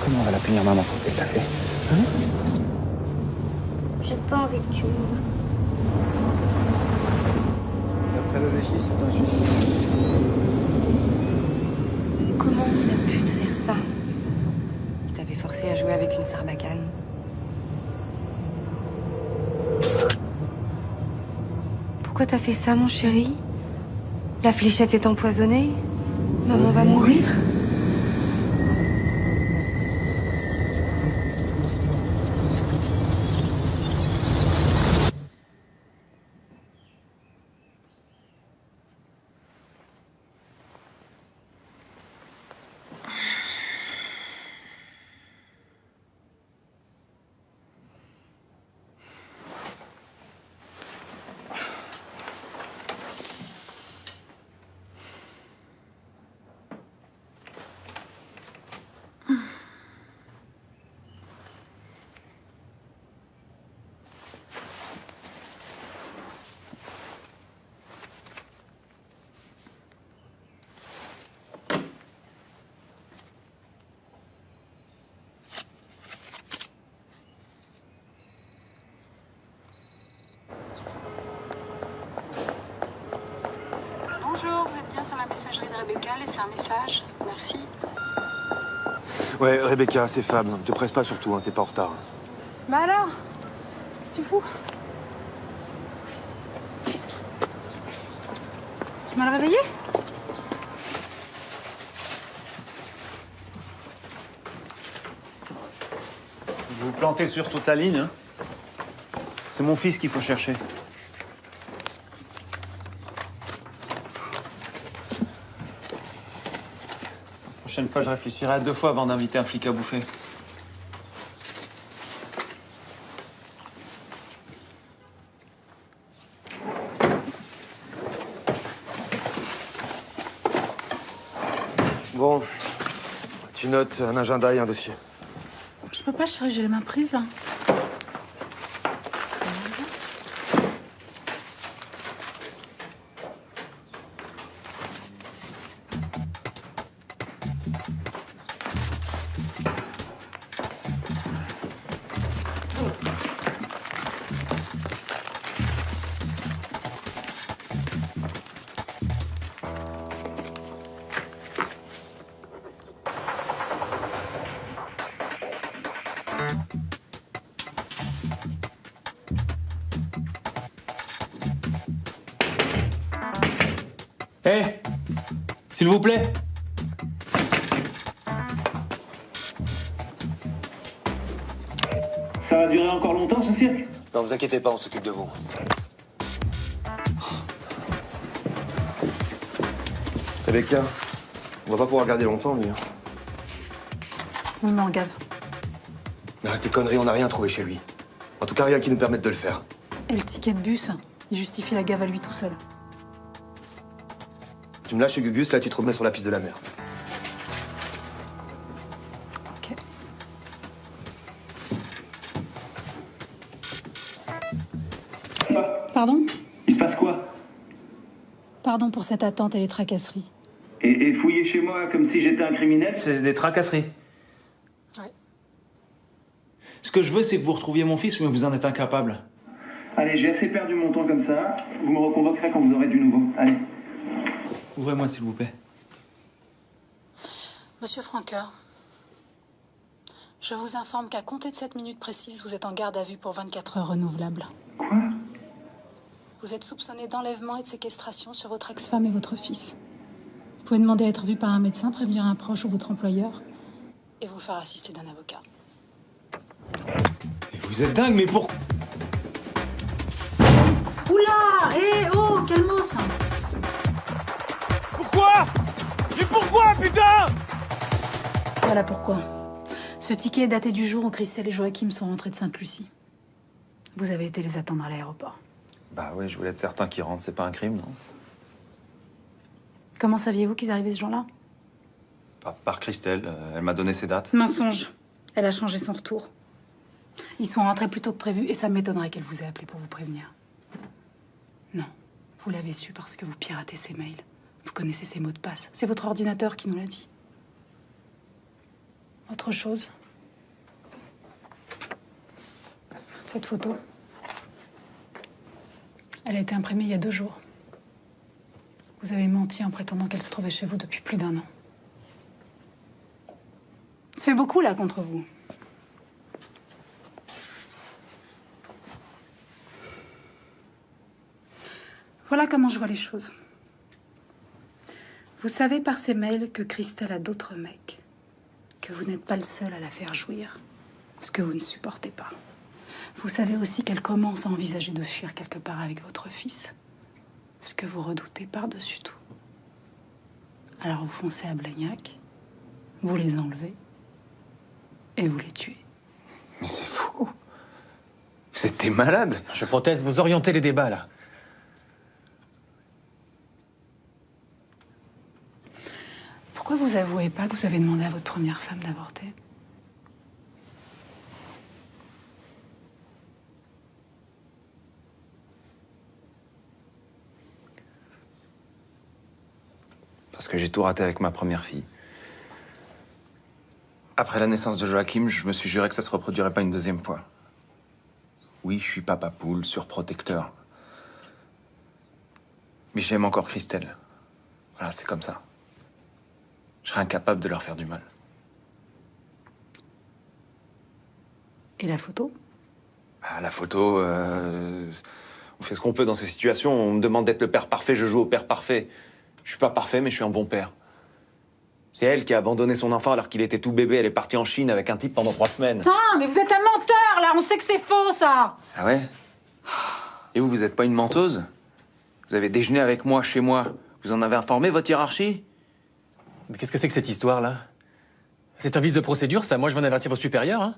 Comment on va la punir, maman, pour ce qu'elle t'a fait? J'ai pas envie que tu moures. D'après le légiste, c'est un suicide. Comment il a pu te faire ça? Il t'avait forcé à jouer avec une sarbacane. Pourquoi t'as fait ça, mon chéri? La fléchette est empoisonnée? Maman va mourir? Bonjour, vous êtes bien sur la messagerie de Rebecca, laissez un message. Merci. Ouais, Rebecca, c'est Fab. Te presse pas surtout, hein, t'es pas en retard. Bah alors? Qu'est-ce que tu fous? Tu m'as le réveillé? Vous vous plantez sur toute la ligne, hein? C'est mon fils qu'il faut chercher. La prochaine fois, je réfléchirai à 2 fois avant d'inviter un flic à bouffer. Bon, tu notes un agenda et un dossier. Je peux pas, chérie, j'ai les mains prises, là. Hé, s'il vous plaît. Ça va durer encore longtemps, ce cirque? Non, vous inquiétez pas, on s'occupe de vous. Rebecca, on va pas pouvoir garder longtemps, lui. Oui, mais en gave. Arrête tes conneries, on n'a rien trouvé chez lui. En tout cas, rien qui nous permette de le faire. Et le ticket de bus, il justifie la gave à lui tout seul. Tu me lâches chez Gugus, là, tu te remets sur la piste de la mer. Ok. Pardon? Il se passe quoi? Pardon pour cette attente et les tracasseries. Et fouiller chez moi comme si j'étais un criminel, c'est des tracasseries. Ouais. Ce que je veux, c'est que vous retrouviez mon fils, mais vous en êtes incapable. Allez, j'ai assez perdu mon temps comme ça. Vous me reconvoquerez quand vous aurez du nouveau. Allez. Ouvrez-moi, s'il vous plaît. Monsieur Franqueur, je vous informe qu'à compter de cette minute précise, vous êtes en garde à vue pour 24 heures renouvelables. Quoi? Vous êtes soupçonné d'enlèvement et de séquestration sur votre ex-femme et votre fils. Vous pouvez demander à être vu par un médecin, prévenir un proche ou votre employeur, et vous faire assister d'un avocat. Mais vous êtes dingue, mais pourquoi? Oula! Hé, oh, calmos! Pourquoi? Mais pourquoi, putain? Voilà pourquoi. Ce ticket est daté du jour où Christelle et Joachim sont rentrés de Sainte-Lucie. Vous avez été les attendre à l'aéroport. Bah oui, je voulais être certain qu'ils rentrent, c'est pas un crime, non? Comment saviez-vous qu'ils arrivaient ce jour-là? Par Christelle, elle m'a donné ses dates. Mensonge. Elle a changé son retour. Ils sont rentrés plus tôt que prévu et ça m'étonnerait qu'elle vous ait appelé pour vous prévenir. Non, vous l'avez su parce que vous piratez ses mails. Vous connaissez ses mots de passe. C'est votre ordinateur qui nous l'a dit. Autre chose. Cette photo. Elle a été imprimée il y a 2 jours. Vous avez menti en prétendant qu'elle se trouvait chez vous depuis plus d'1 an. C'est beaucoup, là, contre vous. Voilà comment je vois les choses. Vous savez par ces mails que Christelle a d'autres mecs, que vous n'êtes pas le seul à la faire jouir, ce que vous ne supportez pas. Vous savez aussi qu'elle commence à envisager de fuir quelque part avec votre fils, ce que vous redoutez par-dessus tout. Alors vous foncez à Blagnac, vous les enlevez et vous les tuez. Mais c'est fou. Vous êtes des malades. Je proteste, vous orientez les débats, là. Pourquoi vous avouez pas que vous avez demandé à votre première femme d'avorter? Parce que j'ai tout raté avec ma première fille. Après la naissance de Joachim, je me suis juré que ça se reproduirait pas une 2e fois. Oui, je suis papa poule, surprotecteur. Mais j'aime encore Christelle. Voilà, c'est comme ça. Je serais incapable de leur faire du mal. Et la photo? Ah, la photo, on fait ce qu'on peut dans ces situations. On me demande d'être le père parfait, je joue au père parfait. Je suis pas parfait, mais je suis un bon père. C'est elle qui a abandonné son enfant alors qu'il était tout bébé. Elle est partie en Chine avec un type pendant 3 semaines. Putain, mais vous êtes un menteur, là. On sait que c'est faux, ça. Ah ouais? Et vous êtes pas une menteuse? Vous avez déjeuné avec moi, chez moi. Vous en avez informé votre hiérarchie? Mais qu'est-ce que c'est que cette histoire-là? C'est un vice de procédure, ça. Moi, je viens d'avertir vos supérieurs, hein.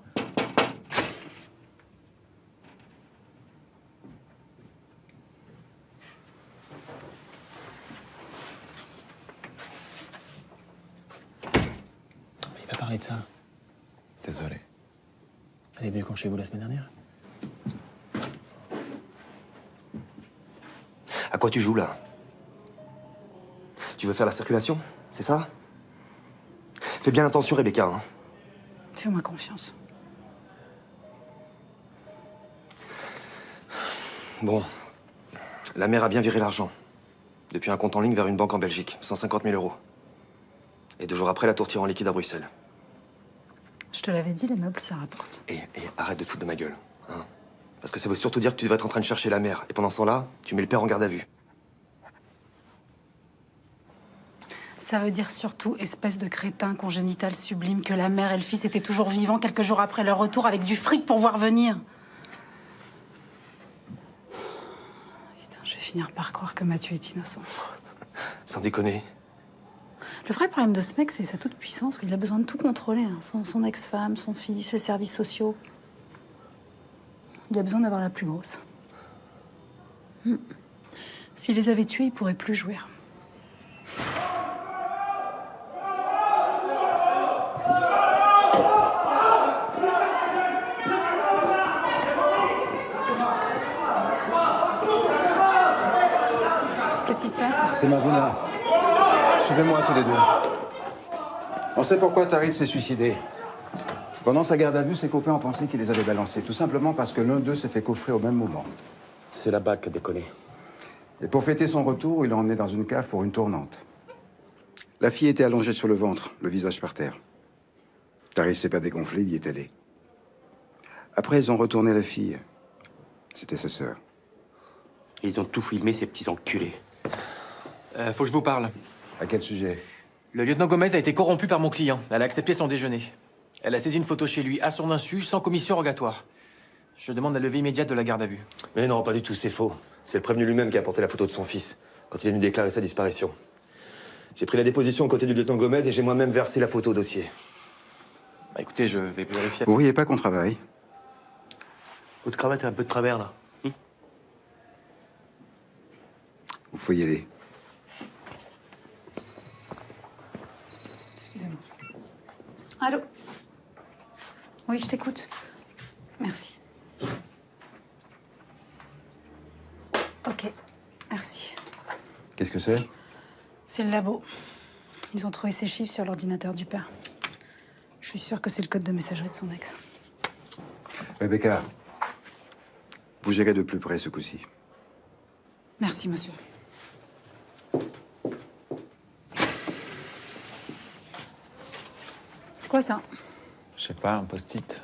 Il m'a parlé de ça. Désolé. Elle est venue quand chez vous la semaine dernière? À quoi tu joues, là? Tu veux faire la circulation? C'est ça? Fais bien attention, Rebecca, hein. Fais-moi confiance. Bon. La mère a bien viré l'argent. Depuis un compte en ligne vers une banque en Belgique. 150 000 €. Et 2 jours après, la tourtière en liquide à Bruxelles. Je te l'avais dit, les meubles, ça rapporte. Et arrête de te foutre de ma gueule, hein. Parce que ça veut surtout dire que tu devrais être en train de chercher la mère. Et pendant ce temps-là, tu mets le père en garde à vue. Ça veut dire surtout, espèce de crétin congénital sublime, que la mère et le fils étaient toujours vivants quelques jours après leur retour avec du fric pour voir venir. Putain, je vais finir par croire que Mathieu est innocent. Sans déconner. Le vrai problème de ce mec, c'est sa toute-puissance. Il a besoin de tout contrôler, hein. Son ex-femme, son fils, les services sociaux. Il a besoin d'avoir la plus grosse. S'il les avait tués, il pourrait plus jouir. Qu'est-ce qui se passe? C'est Marina. Suivez-moi tous les deux. On sait pourquoi Tariq s'est suicidé. Pendant sa garde à vue, ses copains ont pensé qu'il les avait balancés. Tout simplement parce que l'un d'eux s'est fait coffrer au même moment. C'est la BAC qui a déconné. Et pour fêter son retour, il l'a emmené dans une cave pour une tournante. La fille était allongée sur le ventre, le visage par terre. Tariq s'est pas dégonflé, il y est allé. Après, ils ont retourné la fille. C'était sa sœur. Ils ont tout filmé, ces petits enculés. Faut que je vous parle. À quel sujet? Le lieutenant Gomez a été corrompu par mon client. Elle a accepté son déjeuner. Elle a saisi une photo chez lui, à son insu, sans commission rogatoire. Je demande la levée immédiate de la garde à vue. Mais non, pas du tout, c'est faux. C'est le prévenu lui-même qui a apporté la photo de son fils, quand il est venu déclarer sa disparition. J'ai pris la déposition aux côtés du lieutenant Gomez et j'ai moi-même versé la photo au dossier. Bah écoutez, je vais vérifier. Vous voyez pas qu'on travaille? Votre cravate est un peu de travers, là. Vous faut y aller. Excusez-moi. Allô? Oui, je t'écoute. Merci. Ok, merci. Qu'est-ce que c'est? C'est le labo. Ils ont trouvé ces chiffres sur l'ordinateur du père. Je suis sûre que c'est le code de messagerie de son ex. Rebecca, vous gérez de plus près ce coup-ci. Merci, monsieur. C'est quoi ça? Je sais pas, un post-it.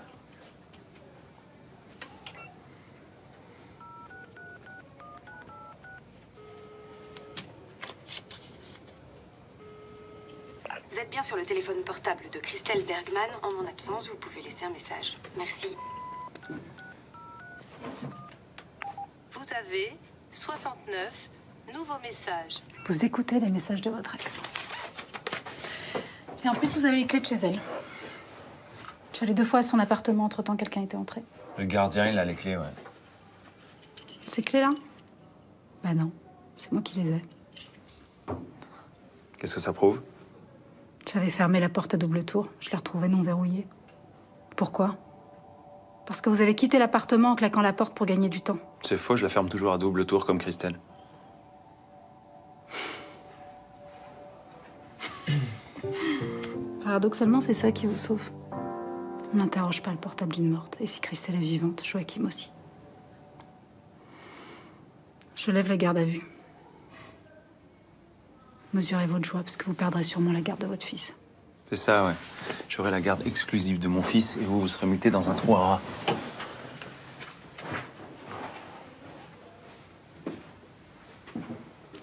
Vous êtes bien sur le téléphone portable de Christelle Bergman. En mon absence, vous pouvez laisser un message. Merci. Vous avez 69 nouveaux messages. Vous écoutez les messages de votre ex. Et en plus, vous avez les clés de chez elle. J'allais 2 fois à son appartement, entre-temps, quelqu'un était entré. Le gardien, il a les clés, ouais. Ces clés-là? Bah non, c'est moi qui les ai. Qu'est-ce que ça prouve? J'avais fermé la porte à double tour. Je l'ai retrouvée non verrouillée. Pourquoi? Parce que vous avez quitté l'appartement en claquant la porte pour gagner du temps. C'est faux, je la ferme toujours à double tour comme Christelle. Paradoxalement, c'est ça qui vous sauve. On n'interroge pas le portable d'une morte. Et si Christelle est vivante, Joachim aussi. Je lève la garde à vue. Mesurez votre joie, parce que vous perdrez sûrement la garde de votre fils. C'est ça, ouais. J'aurai la garde exclusive de mon fils et vous serez muté dans un trou à rats.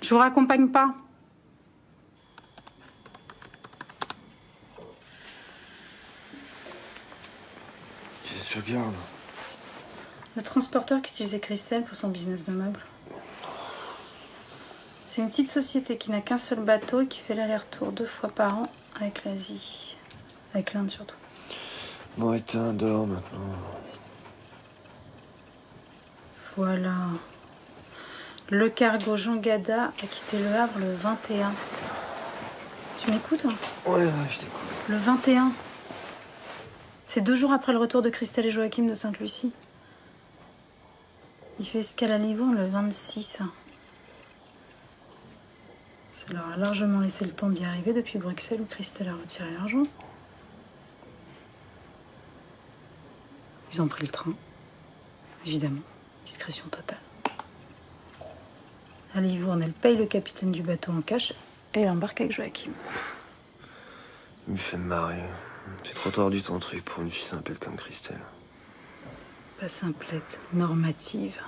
Je vous raccompagne pas. Qu'est-ce que tu regardes? Le transporteur qu'utilisait Christelle pour son business de meubles. C'est une petite société qui n'a qu'un seul bateau et qui fait l'aller-retour 2 fois par an avec l'Asie. Avec l'Inde surtout. Bon, éteins, dors maintenant. Voilà. Le cargo Jean Gada a quitté le Havre le 21. Tu m'écoutes, hein? Ouais, je t'écoute. Le 21. C'est 2 jours après le retour de Christelle et Joachim de Sainte-Lucie. Il fait escale à Livourne le 26. Ça leur a largement laissé le temps d'y arriver depuis Bruxelles où Christelle a retiré l'argent. Ils ont pris le train. Évidemment, discrétion totale. À Livourne, elle paye le capitaine du bateau en cash et elle embarque avec Joachim. Il me fait marrer. C'est trop tordu ton truc pour une fille simplette comme Christelle. Pas simplette, normative.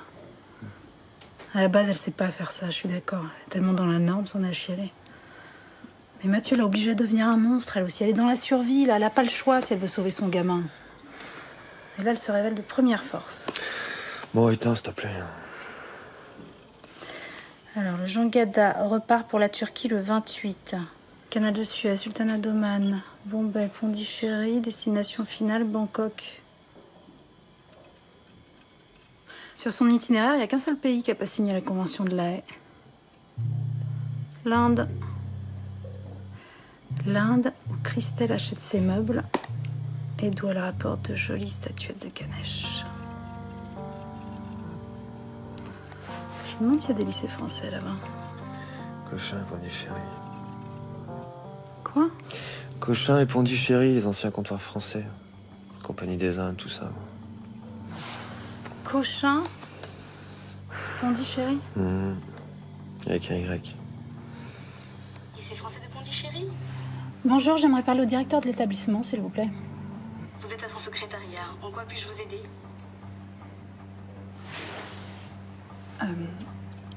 À la base, elle sait pas faire ça, je suis d'accord. Elle est tellement dans la norme, s'en a chialé. Mais Mathieu l'a obligée à devenir un monstre, elle aussi. Elle est dans la survie, là. Elle a pas le choix si elle veut sauver son gamin. Et là, elle se révèle de première force. Bon, éteins, s'il te plaît. Alors, le Jean Gada repart pour la Turquie le 28. Canal de Suez, Sultanat d'Oman, Bombay, Pondichéry, destination finale, Bangkok. Sur son itinéraire, il n'y a qu'un seul pays qui n'a pas signé la Convention de La Haye. L'Inde. L'Inde, où Christelle achète ses meubles et d'où elle rapporte de jolies statuettes de Ganesh. Je me demande s'il y a des lycées français là-bas. Cochin et Pondichéry. Quoi? Cochin et Pondichéry, les anciens comptoirs français. Compagnie des Indes, tout ça. Cochin, Pondichéry. Avec un Y. Lycée français de Pondichéry? Bonjour, j'aimerais parler au directeur de l'établissement, s'il vous plaît. Vous êtes à son secrétariat. En quoi puis-je vous aider?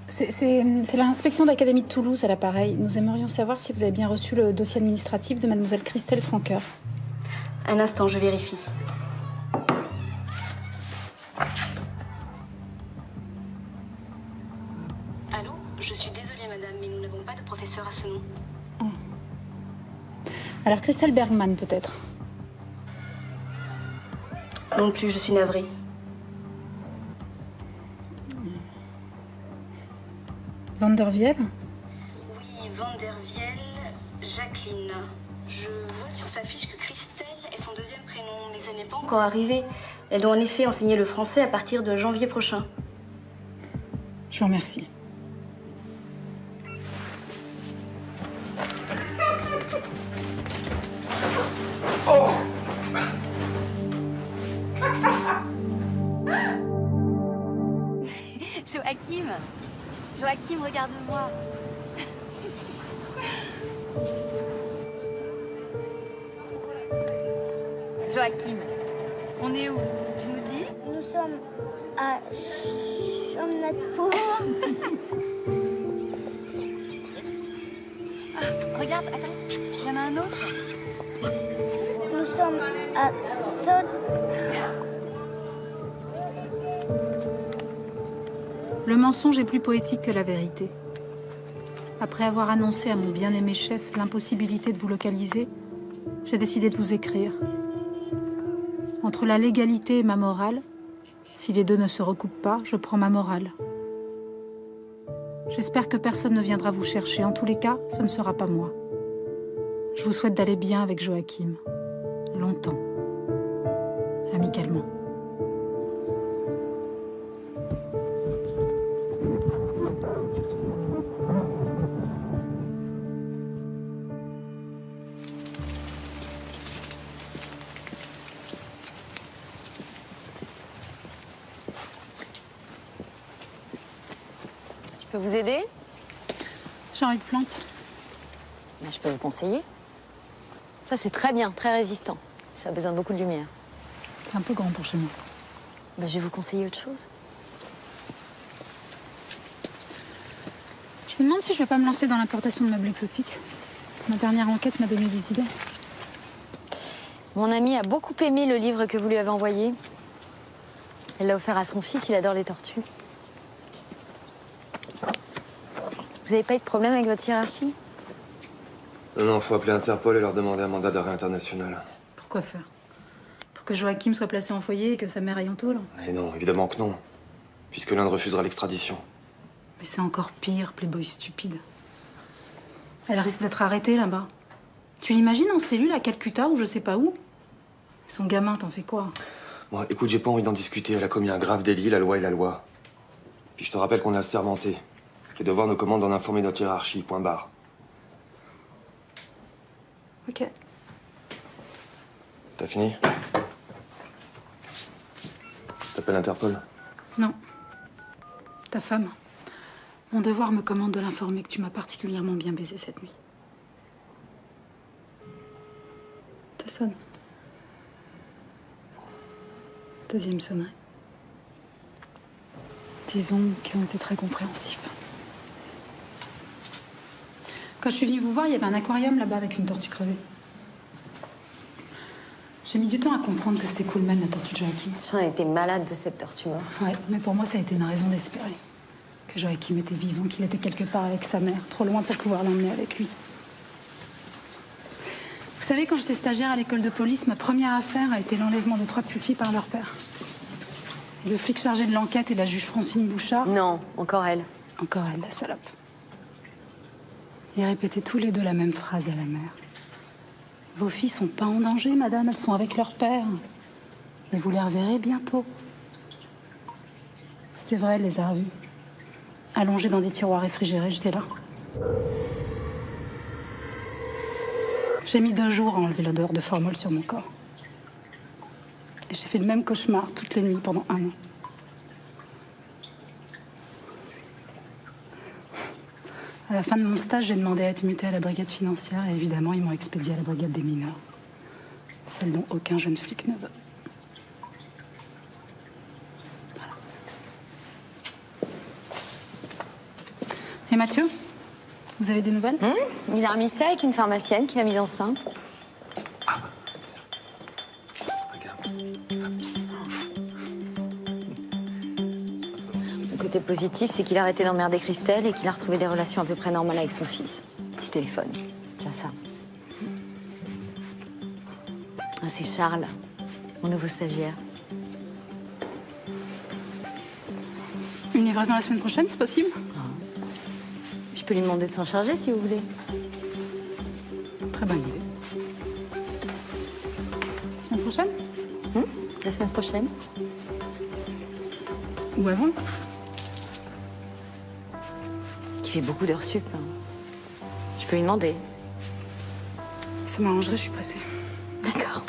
C'est l'inspection d'académie de Toulouse à l'appareil. Nous aimerions savoir si vous avez bien reçu le dossier administratif de mademoiselle Christelle Francoeur. Un instant, je vérifie. Allô? Je suis désolée, madame, mais nous n'avons pas de professeur à ce nom. Alors, Christelle Bergman, peut-être? Non plus, je suis navrée. Vanderviel? Oui, Vanderviel, Jacqueline. Je vois sur sa fiche que Christelle est son deuxième prénom, mais elle n'est pas encore arrivée. Elle doit en effet enseigner le français à partir de janvier prochain. Je vous remercie. Oh! Joachim, regarde-moi. Joachim, on est où? Tu nous dis? Nous sommes à Chomnatpour. Regarde, attends, il y en a un autre. Nous sommes à Sod. Le mensonge est plus poétique que la vérité. Après avoir annoncé à mon bien-aimé chef l'impossibilité de vous localiser, j'ai décidé de vous écrire. Entre la légalité et ma morale, si les deux ne se recoupent pas, je prends ma morale. J'espère que personne ne viendra vous chercher. En tous les cas, ce ne sera pas moi. Je vous souhaite d'aller bien avec Joachim. Longtemps. Amicalement. Je peux vous aider? J'ai envie de plantes. Ben, je peux vous conseiller. Ça, c'est très bien, très résistant. Ça a besoin de beaucoup de lumière. C'est un peu grand pour chez moi. Ben, je vais vous conseiller autre chose. Je me demande si je vais pas me lancer dans l'importation de meubles exotiques. Ma dernière enquête m'a donné des idées. Mon amie a beaucoup aimé le livre que vous lui avez envoyé. Elle l'a offert à son fils, il adore les tortues. Vous n'avez pas eu de problème avec votre hiérarchie? Non, faut appeler Interpol et leur demander un mandat d'arrêt international. Pourquoi faire? Pour que Joachim soit placé en foyer et que sa mère aille en tôle? Et non, évidemment que non. Puisque l'Inde refusera l'extradition. Mais c'est encore pire, Playboy stupide. Elle risque d'être arrêtée là-bas. Tu l'imagines en cellule à Calcutta ou je sais pas où? Son gamin, t'en fais quoi? Bon, écoute, j'ai pas envie d'en discuter. Elle a commis un grave délit, la loi est la loi. Puis je te rappelle qu'on est assermenté. Les devoirs nous commandent d'en informer notre hiérarchie, point barre. Ok. T'as fini? T'appelles Interpol? Non. Ta femme. Mon devoir me commande de l'informer que tu m'as particulièrement bien baisé cette nuit. Ça sonne. Deuxième sonnerie. Disons qu'ils ont été très compréhensifs. Quand je suis venue vous voir, il y avait un aquarium là-bas avec une tortue crevée. J'ai mis du temps à comprendre que c'était Coolman, la tortue de Joachim. J'en étais malade de cette tortue morte. Ouais, mais pour moi, ça a été une raison d'espérer. Que Joachim était vivant, qu'il était quelque part avec sa mère, trop loin pour pouvoir l'emmener avec lui. Vous savez, quand j'étais stagiaire à l'école de police, ma première affaire a été l'enlèvement de 3 petites filles par leur père. Et le flic chargé de l'enquête est la juge Francine Bouchard. Non, encore elle. Encore elle, la salope. Ils répétaient tous les deux la même phrase à la mère. Vos filles sont pas en danger, madame, elles sont avec leur père. Et vous les reverrez bientôt. C'était vrai, elle les a revues. Allongées dans des tiroirs réfrigérés, j'étais là. J'ai mis 2 jours à enlever l'odeur de formol sur mon corps. Et j'ai fait le même cauchemar toutes les nuits pendant 1 an. À la fin de mon stage, j'ai demandé à être mutée à la brigade financière et évidemment, ils m'ont expédiée à la brigade des mineurs. Celle dont aucun jeune flic ne veut. Voilà. Et Mathieu, vous avez des nouvelles? Il a remis ça avec une pharmacienne qui l'a mise enceinte. Le côté positif, c'est qu'il a arrêté d'emmerder Christelle et qu'il a retrouvé des relations à peu près normales avec son fils. Il se téléphone. Déjà ça. Ah, c'est Charles, mon nouveau stagiaire. Une livraison la semaine prochaine, c'est possible? Je peux lui demander de s'en charger si vous voulez. Très bonne idée. La semaine prochaine? La semaine prochaine. Ou avant? Qui fait beaucoup d'heures sup. Je peux lui demander. Ça m'arrangerait, je suis pressée. D'accord.